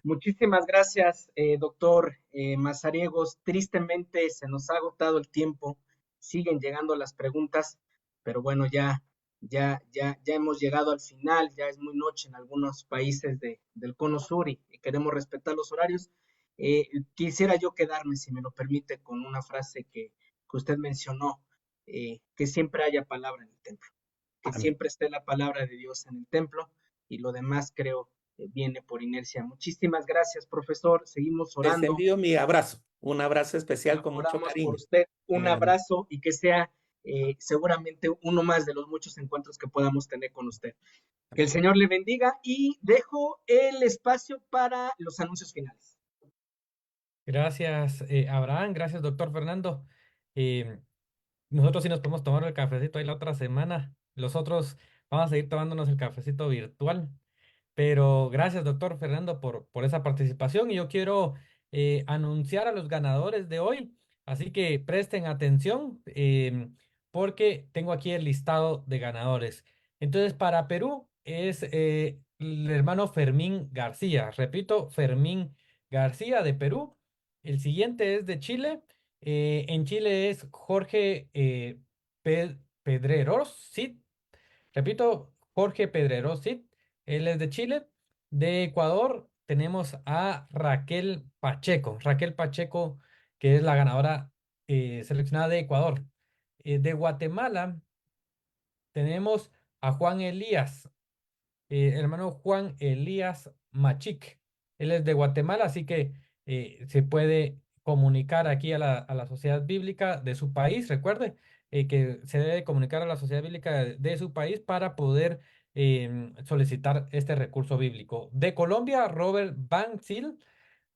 Muchísimas gracias, doctor Mazariegos. Tristemente se nos ha agotado el tiempo, siguen llegando las preguntas, pero bueno, ya hemos llegado al final, ya es muy noche en algunos países del Cono Sur y queremos respetar los horarios. Quisiera yo quedarme, si me lo permite, con una frase que usted mencionó, que siempre haya palabra en el templo, que Amén. siempre esté la palabra de Dios en el templo y lo demás creo viene por inercia. Muchísimas gracias, profesor. Seguimos Les orando. envío mi abrazo, un abrazo especial con mucho Oramos por cariño. usted. Un Amén, amén. abrazo y que sea seguramente uno más de los muchos encuentros que podamos tener con usted. Que el Señor le bendiga y dejo el espacio para los anuncios finales. Gracias, Abraham. Gracias, doctor Fernando. Eh, Nosotros sí nos podemos tomar el cafecito ahí la otra semana. Los otros vamos a seguir tomándonos el cafecito virtual. Pero gracias, doctor Fernando, por esa participación. Y yo quiero anunciar a los ganadores de hoy. Así que presten atención porque tengo aquí el listado de ganadores. Entonces, para Perú es el hermano Fermín García. Repito, Fermín García de Perú. El siguiente es de Chile. En Chile es Jorge Pedreros, sí. Repito, Jorge Pedreros, sí. Él es de Chile. De Ecuador tenemos a Raquel Pacheco. Raquel Pacheco, que es la ganadora seleccionada de Ecuador. De Guatemala tenemos a Juan Elías, hermano Juan Elías Machic. Él es de Guatemala, así que se puede comunicar aquí a la sociedad bíblica de su país. Recuerde que se debe comunicar a la sociedad bíblica de su país para poder solicitar este recurso bíblico. De Colombia, Robert Banzil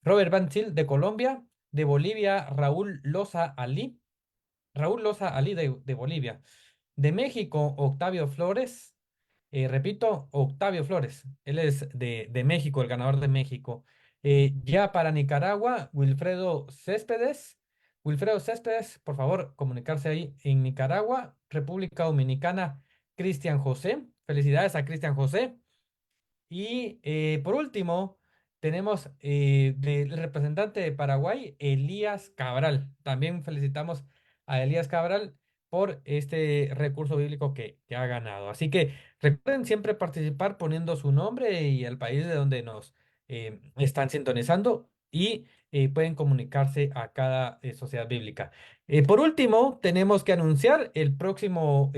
de Colombia. De Bolivia, Raúl Loza Ali de Bolivia. De México, Octavio Flores. Repito, Octavio Flores. Él es de México, el ganador de México. Ya para Nicaragua, Wilfredo Céspedes. Wilfredo Céspedes, por favor, comunicarse ahí en Nicaragua. República Dominicana, Cristian José. Felicidades a Cristian José. Y por último, tenemos del representante de Paraguay, Elías Cabral. También felicitamos a Elías Cabral por este recurso bíblico que ha ganado. Así que recuerden siempre participar poniendo su nombre y el país de donde nos están sintonizando. Y pueden comunicarse a cada sociedad bíblica. Por último, tenemos que anunciar el próximo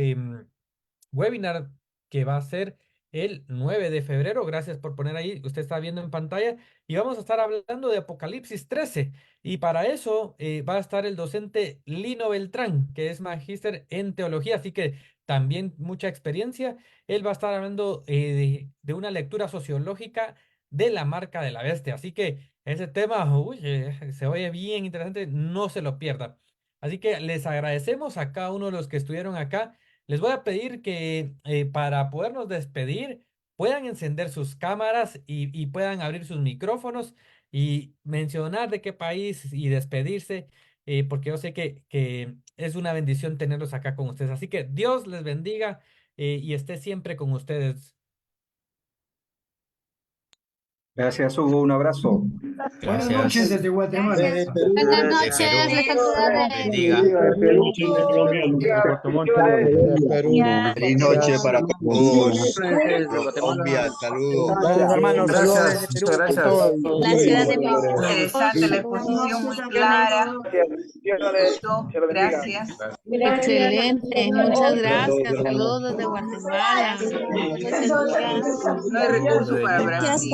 webinar que va a ser el 9 de febrero. Gracias por poner ahí, usted está viendo en pantalla, y vamos a estar hablando de Apocalipsis 13. Y para eso va a estar el docente Lino Beltrán, que es magíster en teología, así que también mucha experiencia. Él va a estar hablando de una lectura sociológica de la marca de la bestia. Así que ese tema, uy, se oye bien interesante, no se lo pierda. Así que les agradecemos a cada uno de los que estuvieron acá. Les voy a pedir que para podernos despedir puedan encender sus cámaras y puedan abrir sus micrófonos y mencionar de qué país y despedirse, porque yo sé que es una bendición tenerlos acá con ustedes. Así que Dios les bendiga y esté siempre con ustedes. Gracias, Hugo. Un abrazo. Buenas noches desde Guatemala. Gracias. Buenas Desde Perú. noches, les saluda Dios bendiga. Feliz noche para todos. Colombia, saludos. Gracias, hermanos. Saludos Gracias, desde Perú. muchas gracias. la ciudad de México. Interesante la exposición, muy clara. Gracias. Excelente, muchas gracias. Saludos desde Guatemala. No hay recursos para Brasil.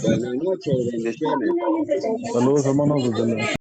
Buenas noches, bendiciones. Saludos, hermanos, desde